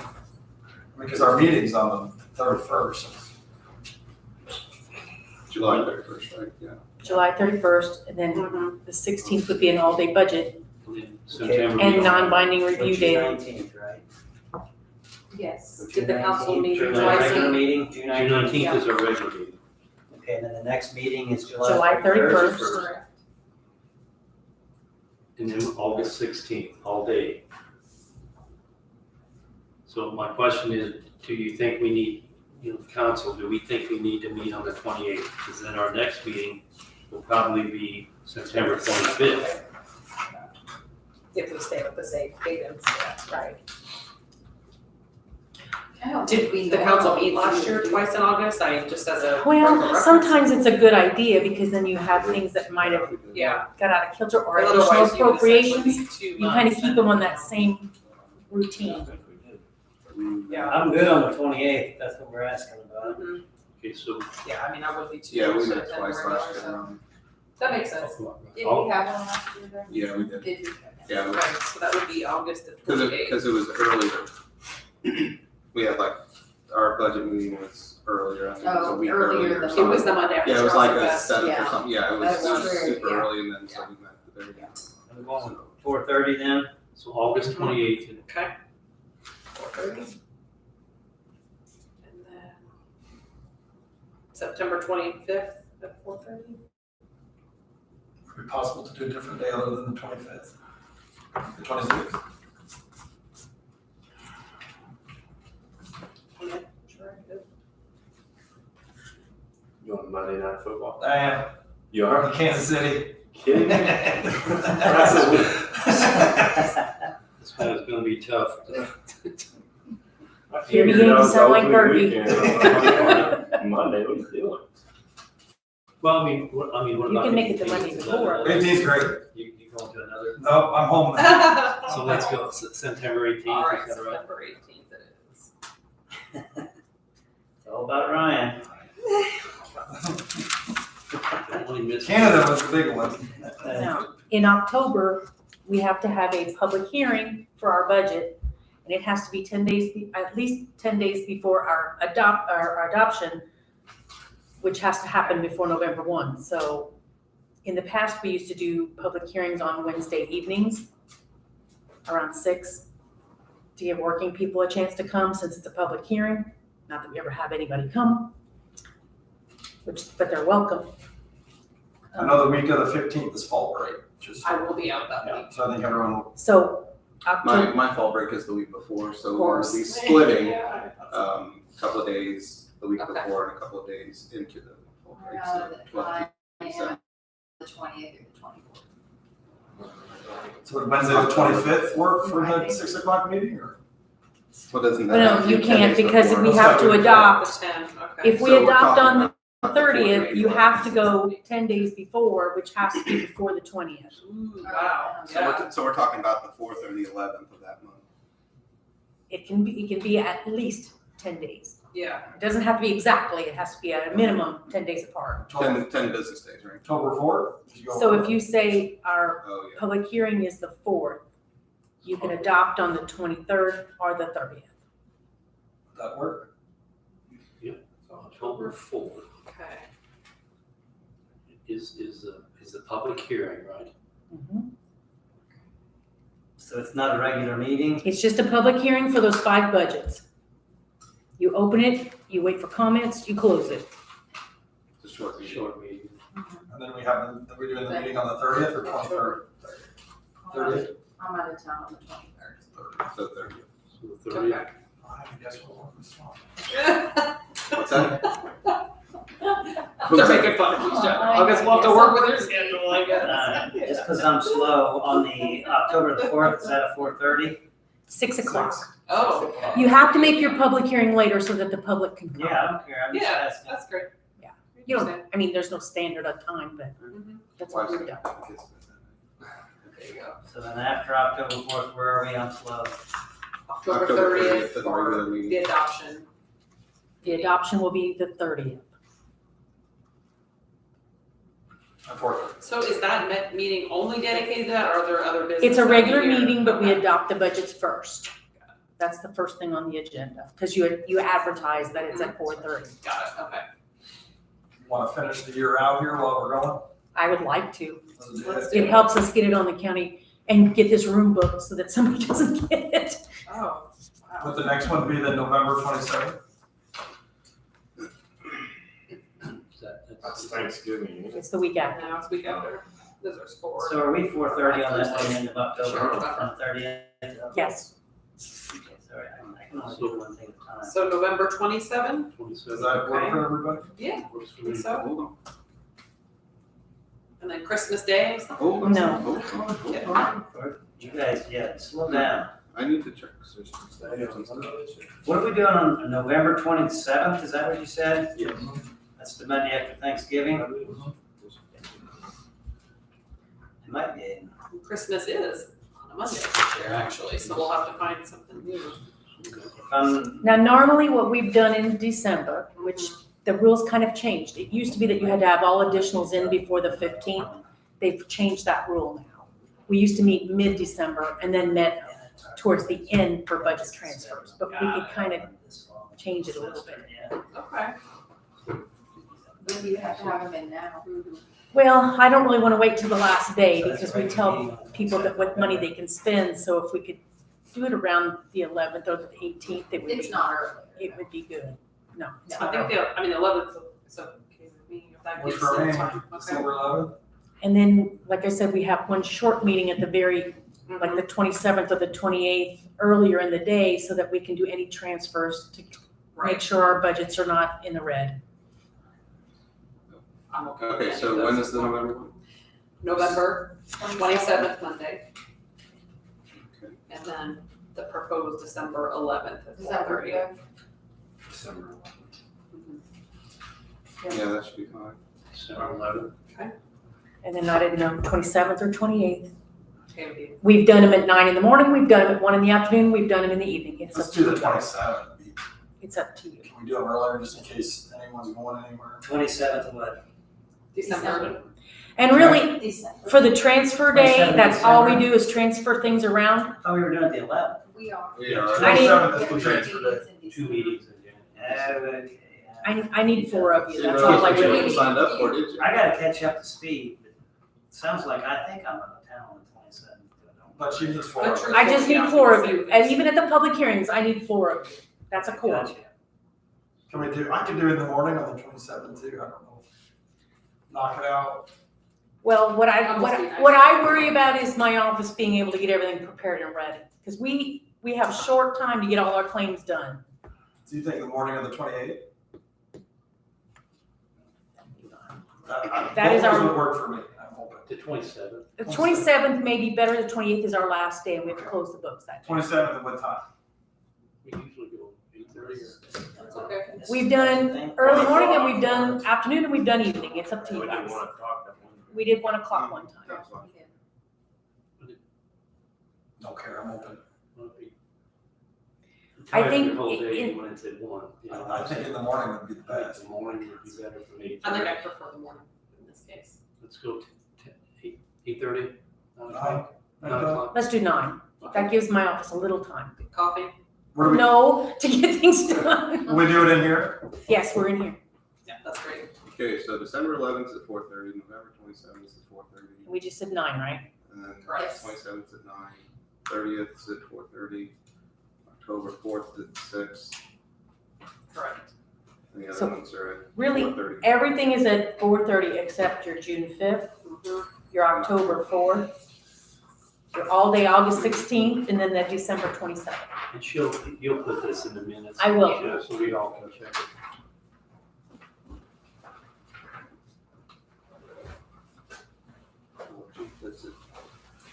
Because our meeting's on the 31st. July 31st, right, yeah. July 31st, and then the 16th would be an all-day budget And then September. and non-binding review June day. 19th, right? Yes. June Did the council 19th, meet June July 19th. Regular 16th? meeting, June June 19th. 19th is our regular meeting. Okay, and then the next meeting is July July 31st. 31st. And then August 16th, all day. So my question is, do you think we need, council, do we think we need to meet on the 28th? Because then our next meeting will probably be September 25th. If we stay with the same cadence, yeah, right. Did the council meet last year twice in August? Just as a. Well, reference. sometimes it's a good idea because then you have things that might have Yeah. got out of kilter or But additional otherwise you would essentially appropriations. be 2 You kind of months keep them on that same routine. Yeah, I'm good on the 28th, that's what we're asking about. Mhm. Okay, so. Yeah, I mean, I would be 2 Yeah, we years met at twice September, last year. so that makes sense. Did Oh, we have one last year then? Yeah, we did. Did we? Yeah, Right, so that would be August the 28th. because it was earlier. We had like, our budget meeting was earlier, I think it was a Oh, week earlier earlier or than- something. It was the Monday after Yeah, it was like Charlotte the Fest. 7th or yeah. something, yeah, it was That's true, super yeah. early and then, so we met at the very end. I'm going 4:30 then. So August 28th, and Okay. 4:30. And then September 25th at 4:30. Would it be possible to do a different day other than the 25th? The 26th? Yeah, sure. Good. You want Monday Night Football? I am. You I'm are? in Kansas City. Kidding me? this one is gonna be tough. I You're figured beginning that to was sound like opening Barbie. weekend. Monday, what are you doing? Well, I mean, what You about? can make it the 18th? Monday Is before. that- 18th 's great. You going to another? No, I'm home now. So let's go, September 18th, All right, is that right? September 18th it is. It's all about Ryan. I only missed- Canada was the big one. Now, in October, we have to have a public hearing for our budget, and it has to be 10 days, at least 10 days before our adoption, which has to happen before November 1. So in the past, we used to do public hearings on Wednesday evenings around 6 to give working people a chance to come since it's a public hearing. Not that we ever have anybody come, but they're welcome. I know the week of the 15th is fall break, just, I will be out that week. yeah, so I think everyone will. So October, My fall break is the week before, so Of we'll course. be splitting, Yeah. a couple of days the week Okay. before and a couple of days into the fall break, We're so out at 12th. 9 a.m. the 20th or the 24th. So would Wednesday the 25th work for the 6 o'clock meeting, or? Well, doesn't that? no, have to you be 10 can't days because before? we have to adopt. The 10, okay. If we So we're adopt talking on the about 30th, you 4th. have to go 10 days before, which has to be before the 20th. Ooh, wow, So yeah. so we're talking about the 4th or the 11th of that month. It can be at least 10 days. Yeah, It doesn't have to be exactly, it has to be at a minimum 10 days apart. 10 business days, right? October 4th? Did you go So over? if you say our Oh, yeah. public hearing is the 4th, you can adopt on the 23rd or the 30th. Would that work? October 4th okay. is the public hearing, right? So it's not a regular meeting? It's just a public hearing for those 5 budgets. You open it, you wait for comments, you close it. It's a short meeting. Short meeting. And then we're doing the meeting on the 30th or 23rd? 30th? I'm out of town on the 23rd. So 30th. So the 30th. Okay. I guess we'll work this one. What's that? They're making fun of each other. I guess we'll have to work with your schedule, I guess. Just because I'm slow, on the October the 4th, is that a 4:30? 6 o'clock. Oh, You have to make your public hearing later so that the public can come. Yeah, I don't care, I'm just yeah, asking. that's great. You don't, I mean, there's no standard of time, but Mhm. that's what we've done. There you go. So then after October 4th, where are we on slow? October October 30th the regular for meeting. the adoption. The adoption will be the 30th. Unfortunately. So is that meeting only dedicated to that, or are there other business? It's a that regular we hear? meeting, but we Okay. adopt the budgets first. That's the first thing on the agenda, because you advertise that it's at 4:30. Got it, okay. Want to finish the year out here while we're going? I would like to. Let's do Let's it. do It helps us get it on the county and get this room booked so that somebody doesn't get it. Oh, wow. Would the next one be the November 27th? That's Thanksgiving. It's the week after. Now it's week after. Those are scores. So are we 4:30 on that one end of October, on 30th? Yes. Okay, sorry, I can only do one thing at a time. So November 27th? Does that work for everybody? Yeah, Works for I think me. so. Hold on. And then Christmas Day. Hold on. No. Hold on. You guys, yeah, slow down. I need to check. What are we doing on November 27th? Is that what you said? Yes. That's the Monday after Thanksgiving? It might be. Christmas is on a Monday this year, actually, so we'll have to find something new. Now, normally what we've done in December, which the rules kind of changed. It used to be that you had to have all additionals in before the 15th. They've changed that rule now. We used to meet mid-December and then met towards the end for budget transfers, but we could kind of change it a little bit. Okay. Maybe you have to have them in now. Well, I don't really want to wait till the last day because we tell people that what money they can spend, so if we could do it around the 11th or the 18th, it would It's be, not early. it would be good. No. it's I not think early. the 11th is okay with me, if that Works gives for them me, time. Okay. December 11th. And then, like I said, we have one short meeting at the very, like the 27th or the 28th, earlier in the day, so that we can do any transfers to make sure our budgets are not in the red. I'm okay. Okay, so when is the November one? November 27th, Monday. Okay. And then the proposed December 11th at Does that work 4:30. good? December. Yeah, that should be fine. December 11th. And then I didn't know, 27th or 28th. Okay with you. We've done them at 9 in the morning, we've done them at 1 in the afternoon, we've done them in the evening. It's Let's up do to the you. 27th. It's up to you. Can we do them earlier just in case anyone's going anywhere? 27th of what? December. And really, December. for the transfer day, 27th that's all we December. do is transfer things around. I thought we were doing it the 11th. We are. We are. I need- 27th is the transfer day. 2 meetings in January. Okay. I need 4 of you, See, that's Rose, all I you really didn't need. sign up for it, did you? I gotta catch up to speed, but it sounds like I think I'm out of town on the 27th. But she needs 4 But of you're- us. I just need 4 of you, and even at the public hearings, I need 4 of you. That's a quorum. Gotcha. Can we do, I can do it in the morning on the 27th too, I don't know. Knock it out. Well, what Almost be nice. I worry about is my office being able to get everything prepared and ready. Because we have short time to get all our claims done. Do you think the morning of the 28th? That is our- Those would work for me, I'm hoping. The 27th. The 27th may be better, the 28th is our last day, and we have to close the books that day. 27th at what time? We usually go 8:30 or. That's okay. We've done early morning, and we've done afternoon, and we've done evening. It's up to We you did guys. 1 o'clock that one. We did 1 o'clock one time. That's fine. Don't care, I'm open. I think The whole day, in- you went into 1. you know, I think in the morning would be the I think best. the morning would be better for me. I think I prefer the morning in this case. Let's go to 8:30, 9 Nine. o'clock. 9 o'clock. Let's do 9. That gives my office a little time. Coffee? Where do we, No, to get things done. will we do it in here? Yes, we're in here. Yeah, that's great. Okay, so December 11th is at 4:30, November 27th is at 4:30, We just said 9, right? and then Correct. 27th is at 9, 30th is at 4:30, October 4th is at 6, Correct. and the other So, ones are at Really, 4:30. everything is at 4:30 except your June 5th, your October 4th, your all-day August 16th, and then that December 27th. And you'll put this in the minutes. I will. Yeah, so we all can check it. June 5th at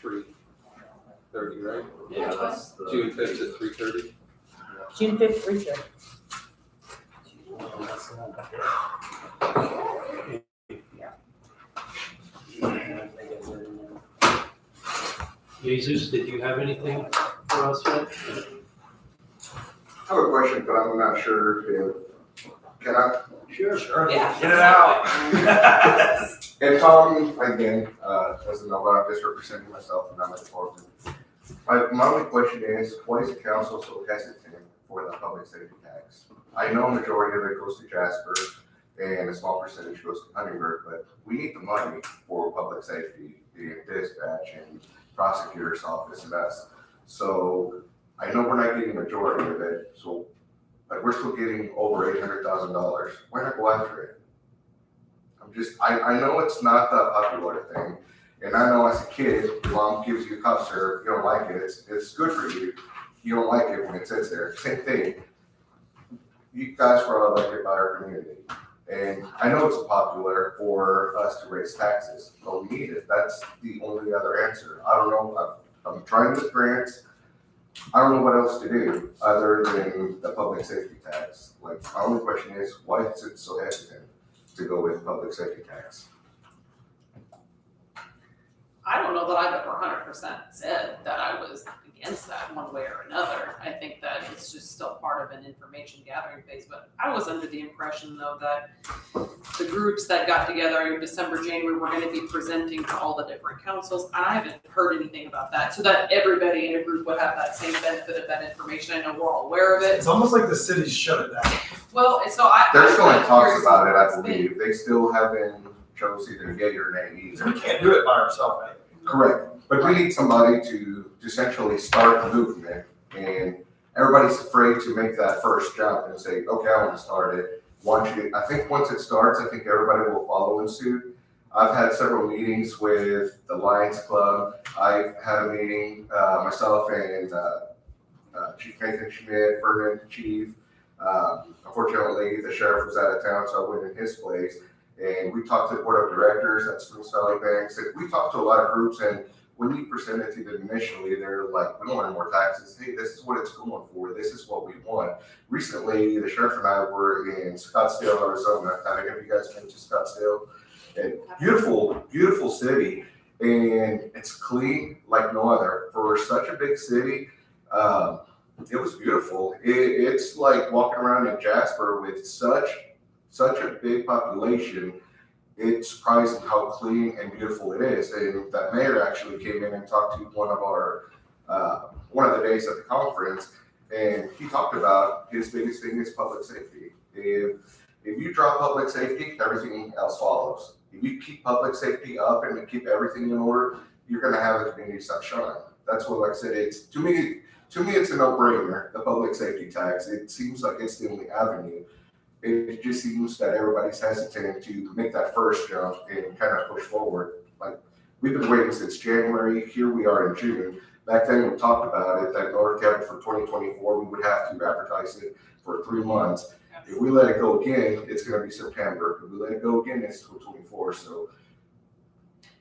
3:30, right? Yeah, that's the. June 5th at 3:30. June 5th, 3:30. Jesus, did you have anything for us yet? I have a question, but I'm not sure if, can I? Sure. Yeah. Get it out. And Tom, again, doesn't know, but I'm just representing myself and I'm important. My only question is, why is the council so hesitant for the public safety tax? I know a majority of it goes to Jasper and a small percentage goes to Huntingburg, but we need the money for public safety, the dispatch and prosecutor's office and us. So I know we're not getting a majority of it, so, but we're still getting over $800,000. Why not go after it? I know it's not the popular thing. And I know as a kid, your mom gives you a cough syrup, you don't like it, it's good for you. You don't like it when it sits there. Same thing. You guys were all elected by our community. And I know it's popular for us to raise taxes, but we need it. That's the only other answer. I don't know, I'm trying with grants. I don't know what else to do other than the public safety tax. Like, my only question is, why is it so hesitant to go with public safety tax? I don't know that I've ever 100% said that I was against that one way or another. I think that it's just still part of an information gathering phase, but I was under the impression though that the groups that got together in December, January, were gonna be presenting to all the different councils, and I haven't heard anything about that, so that everybody in a group would have that same benefit of that information. I know we're all aware of it. It's almost like the city's shut it down. Well, so I. They're still in I'm talks curious about it, what's I been. believe. They still haven't chose either yay or nay either. We can't do it by ourselves, anyway. Correct, but we need somebody to essentially start the movement, and everybody's afraid to make that first jump and say, okay, I want to start it. I think once it starts, I think everybody will follow in suit. I've had several meetings with the Lions Club. I've had a meeting, myself and Chief Nathan Schmidt, Ferdinand Chief. Unfortunately, the sheriff was out of town, so I went in his place. And we talked to the board of directors at Spruce Valley Bank. So we talked to a lot of groups, and when you present it to them initially, they're like, we don't want more taxes. Hey, this is what it's going for. This is what we want. Recently, the sheriff and I were in Scottsdale, Arizona. Have any of you guys been to Scottsdale? And beautiful, beautiful city. And it's clean like no other. For such a big city, it was beautiful. It's like walking around in Jasper with such a big population. It's surprising how clean and beautiful it is. And that mayor actually came in and talked to one of the days at the conference, and he talked about his biggest thing is public safety. If you drop public safety, everything else follows. If you keep public safety up and you keep everything in order, you're gonna have a community sunshine. That's what, like I said, it's to me it's a no-brainer, the public safety tax. It seems like it's the only avenue. It just seems that everybody's hesitant to make that first jump and kind of push forward. Like, we've been waiting since January. Here we are in June. Back then, we talked about it, that in order to have it for 2024, we would have to advertise it for 3 months. If we let it go again, it's gonna be September. If we let it go again, it's 2024, so.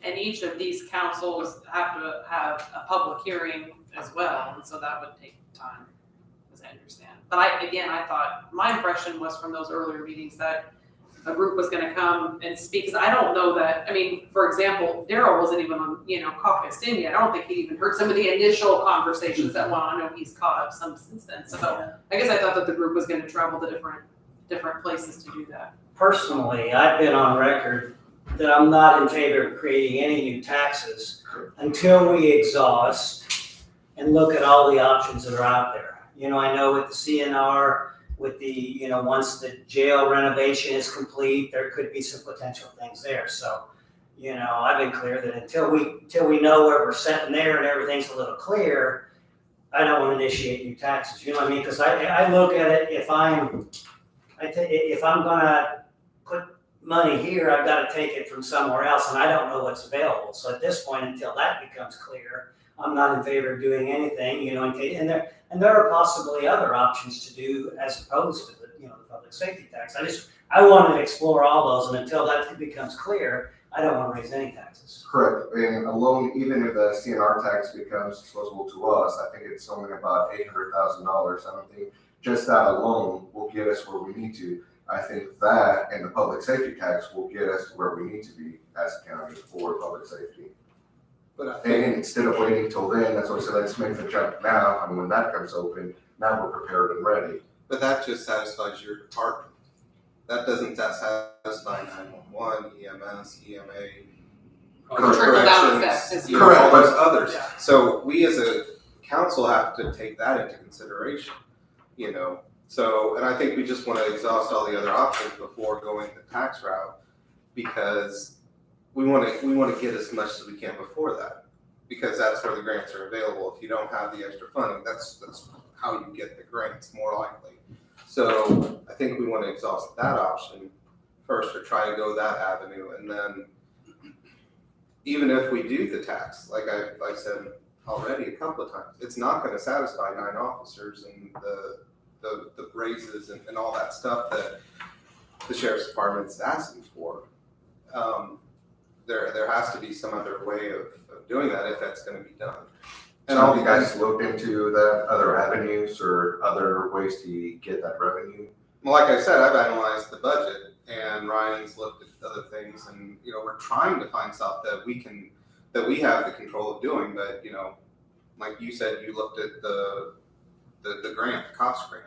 And each of these councils have to have a public hearing as well, and so that would take time, as I understand. But I thought, my impression was from those earlier meetings that a group was gonna come and speak, because I don't know that, I mean, for example, Daryl wasn't even on, caucused in yet. I don't think he even heard some of the initial conversations that went on. I know he's caught up some since then. So I guess I thought that the group was gonna travel to different places to do that. Personally, I've been on record that I'm not in favor of creating any new taxes until we exhaust and look at all the options that are out there. I know with the CNR, with the, once the jail renovation is complete, there could be some potential things there. So, I've been clear that until we know where we're sitting there and everything's a little clear, I don't want to initiate new taxes. You know what I mean? Because I look at it, if I'm gonna put money here, I've got to take it from somewhere else, and I don't know what's available. So at this point, until that becomes clear, I'm not in favor of doing anything. And there are possibly other options to do as opposed to the public safety tax. I wanted to explore all those, and until that becomes clear, I don't want to raise any taxes. Correct, and alone, even if the CNR tax becomes disposable to us, I think it's only about $800,000. I don't think just that alone will get us where we need to. I think that and the public safety tax will get us to where we need to be as a county for public safety. And instead of waiting till then, that's why I said, let's make the jump now, and when that comes open, now we're prepared and ready. But that just satisfies your department. That doesn't satisfy 911, EMS, EMA. Trickle down effect, as you. All those others. Yeah. So we as a council have to take that into consideration, So, and I think we just want to exhaust all the other options before going the tax route, because we want to get as much as we can before that, because that's where the grants are available. If you don't have the extra funding, that's how you get the grants more likely. So I think we want to exhaust that option first, or try to go that avenue, and then even if we do the tax, like I've said already a couple of times, it's not gonna satisfy 9 officers and the raises and all that stuff that the sheriff's department's asking for. There has to be some other way of doing that if that's gonna be done. And have you guys looked into the other avenues or other ways to get that revenue? Well, like I said, I've analyzed the budget and Ryan's looked at other things, and, you know, we're trying to find stuff that we have the control of doing, but, you know, like you said, you looked at the grant, the cost grant,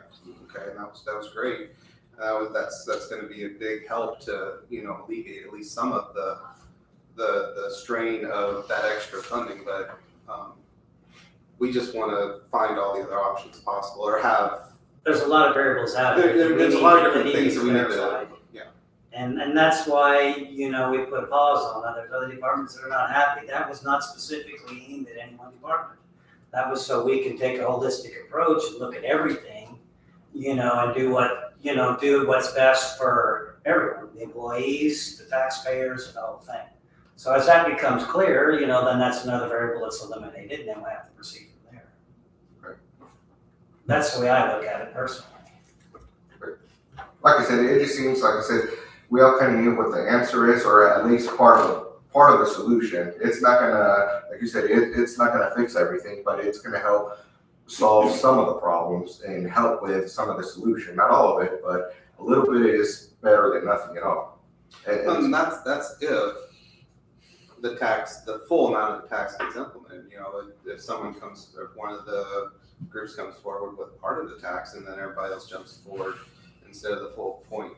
okay, and that was great. That's gonna be a big help to, you know, alleviate at least some of the strain of that extra funding, but, we just wanna find all the other options possible, or have. There's a lot of variables out there. There's a lot of different things that we need to, clarify. yeah. And that's why, you know, we put a pause on that. There's other departments that are not happy. That was not specifically aimed at any one department. That was so we can take a holistic approach and look at everything, you know, and do what's best for everyone, the employees, the taxpayers, and the whole thing. So as that becomes clear, you know, then that's another variable that's eliminated, and then we have to proceed from there. Right. That's the way I look at it personally. Like I said, it just seems, like I said, we all kind of knew what the answer is, or at least part of the solution. It's not gonna, like you said, it's not gonna fix everything, but it's gonna help solve some of the problems and help with some of the solution. Not all of it, but a little bit is better than nothing at all. And that's if the full amount of the tax gets implemented. You know, if someone comes, or one of the groups comes forward with part of the tax, and then everybody else jumps forward instead of the full .025,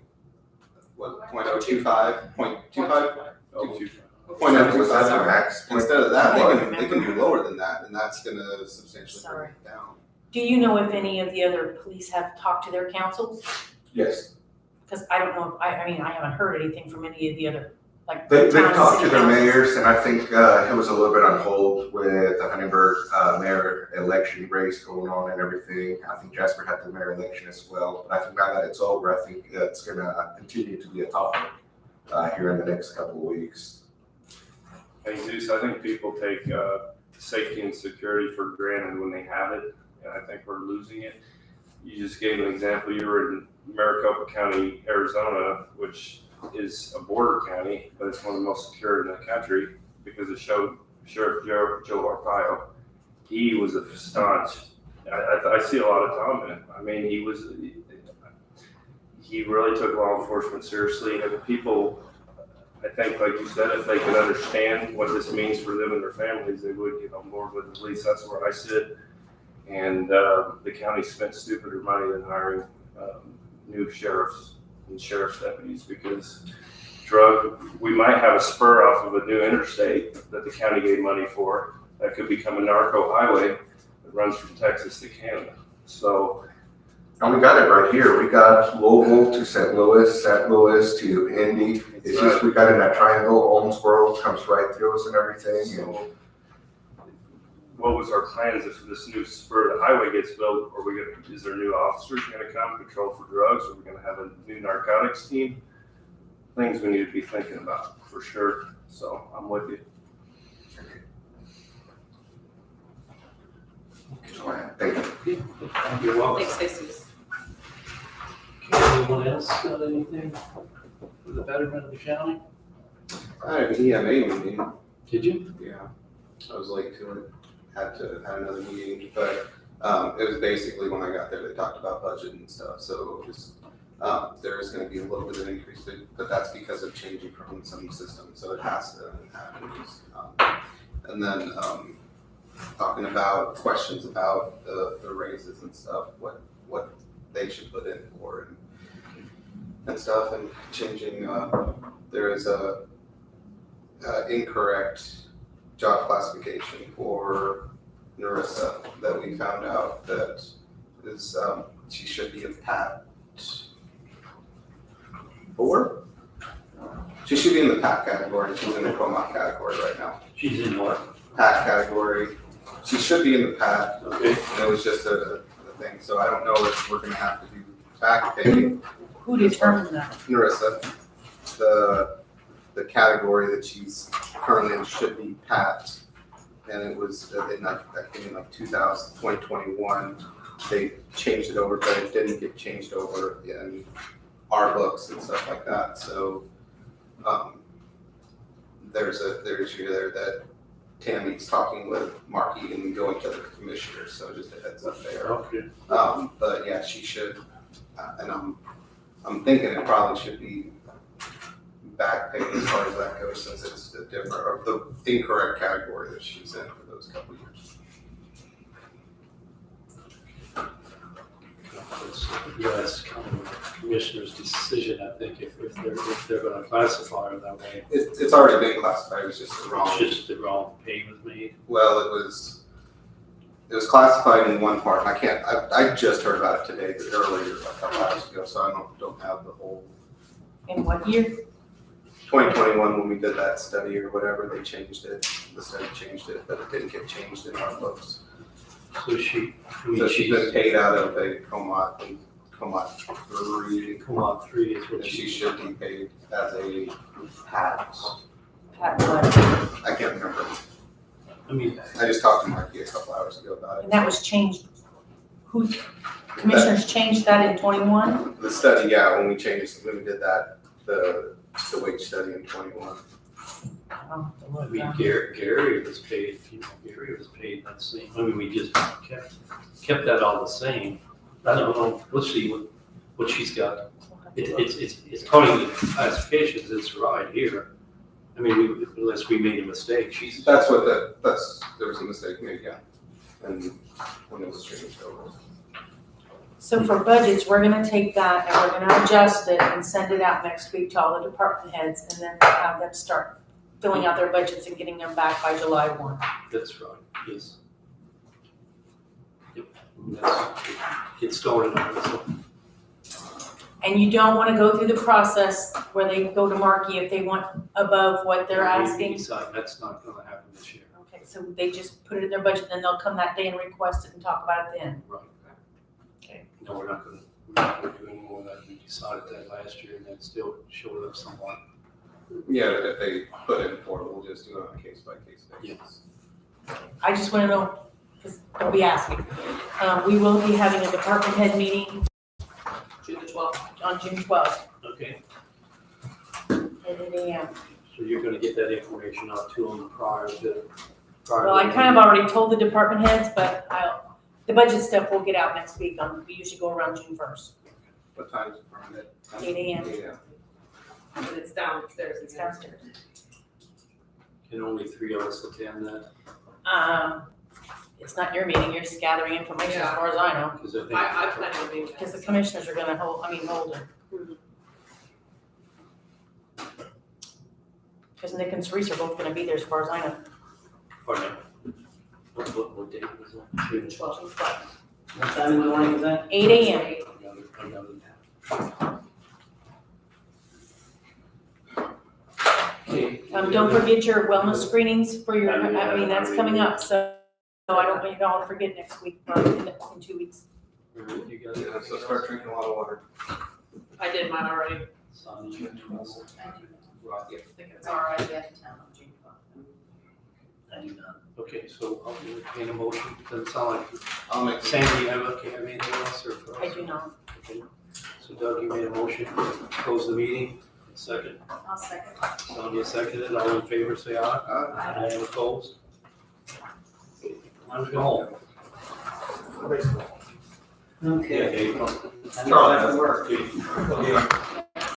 0.025 max. Instead of that, they can do lower than that, and that's gonna substantially bring it down. Do you know if any of the other police have talked to their councils? Yes. Because I don't know, I mean, I haven't heard anything from any of the other, like. They've town and talked to city their councils. mayors, and I think it was a little bit on hold with the Huntingburg mayor election race going on and everything. I think Jasper had the mayor election as well. But I think now that it's over, I think it's going to continue to be a topic here in the next couple of weeks. Hey Zeus, I think people take safety and security for granted when they have it, and I think we're losing it. You just gave an example. You were in Maricopa County, Arizona, which is a border county, but it's one of the most secure in the country because of Sheriff Joe Arpaio. He was a staunch. I see a lot of Tom in him. I mean, he really took law enforcement seriously, and people, I think, like you said, if they could understand what this means for them and their families, they would get on board with it. At least that's where I sit. And the county spent stupider money than hiring new sheriffs and sheriff's deputies, because we might have a spur off of a new interstate that the county gave money for that could become a narco highway that runs from Texas to Canada. So. And we got it right here. We got Louisville to St. Louis to Indy. It's just, we got in that triangle, Owensboro comes right through us and everything. So, what was our plans if this new spur of the highway gets built? Is there new officers gonna come patrol for drugs? Are we gonna have a new narcotics team? Things we need to be thinking about for sure. So I'm with you. Thank you. You're welcome. Thanks, Jesus. Anyone else got anything for the betterment of the county? I had an EMA meeting. Did you? Yeah, I was late to it. Had another meeting, but it was basically when I got there, they talked about budget and stuff. So it was, there is going to be a little bit of an increase, but that's because of changing from some systems. So it has to happen. And then talking about questions about the raises and stuff, what they should put in for and stuff, and changing. There is a incorrect job classification for Narissa that we found out that is she should be in PAT 4. She should be in the PAT category. She's in the COMAT category right now. She's in what? PAT category. She should be in the PAT. Okay. And it was just a thing. So I don't know if we're gonna have to do back pay. Who determined that? Narissa. the category that she's currently in should be Pat. And it was, I think in like 2021, they changed it over, but it didn't get changed over in our books and stuff like that. So there's an issue there that Tammy's talking with Marky and going to the commissioners, so just a heads up there. Okay. But yeah, she should, and I'm thinking it probably should be back paid as far as that goes, since it's a different, or the incorrect category that she's in for those couple of years. It's U.S. County Commissioner's decision, I think, if they're gonna classify her that way. It's already been classified, it's just the wrong. It's just the wrong payment made. Well, it was classified in one part, and I just heard about it today, earlier, a couple hours ago, so I don't have the whole. In what year? 2021, when we did that study or whatever, they changed it, the study changed it, but it didn't get changed in our books. So she's She's been paid out of a Comot 3. Comot 3 is what And she should be paid as a Pat. Pat what? I can't remember. I mean, I just talked to Marky a couple hours ago about it. And that was changed, who, commissioners changed that in 21? The study, yeah, when we did that, the wage study in 21. I mean, Gary was paid, Gary was paid that same, I mean, we just kept that all the same. I don't know, let's see what she's got. It's according to the classifications, it's right here. I mean, unless we made a mistake, That's there was a mistake made, yeah. And when it was changed over. So for budgets, we're gonna take that and we're gonna adjust it and send it out next week to all the department heads and then have them start filling out their budgets and getting them back by July 1. That's right, yes. Yep, get started on this. And you don't wanna go through the process where they go to Marky if they want above what they're We asking. decide that's not gonna happen this year. Okay, so they just put it in their budget, then they'll come that day and request it and talk about it then. Right. Okay. No, we're not gonna do any more of that. We decided that last year and that still showed up somewhat. Yeah, if they put in for it, we'll just do it on a case by case basis. I just wanna know, because they'll be asking. We will be having a department head meeting June the 12th. on June 12th Okay, at 8 a.m. so you're gonna get that information out to them prior to. Well, I kind of already told the department heads, but the budget stuff will get out next week. We usually go around June 1st, What time is it from it? 8 a.m. Yeah. And it's downstairs. It's downstairs. Can only 3 of us attend that? It's not your meeting, you're just gathering information as far as I know. Because I think. I plan on being. Because the commissioners are gonna hold it. Because Nick and Cerise are both gonna be there as far as I know. Pardon me. What date was that? June 12th. What time in the morning is that? 8 a.m. I got it. Okay. Don't forget your wellness screenings for your, I mean, that's coming up, so I don't want you all to forget next week, or in 2 weeks. You got Yeah, it. so start drinking a lot of water. I did mine already. It's on June 12th. I think it's all right. I do not. Okay, so I'll entertain a motion. Doesn't sound like I'll make. Sandy, you have anything else or? I do not. Okay. So Doug, you made a motion to close the meeting. Second. I'll second. Sonia seconded. All in favor, say aye. Any opposed? Time to go home. Okay. Yeah, Time to go back to work. Okay.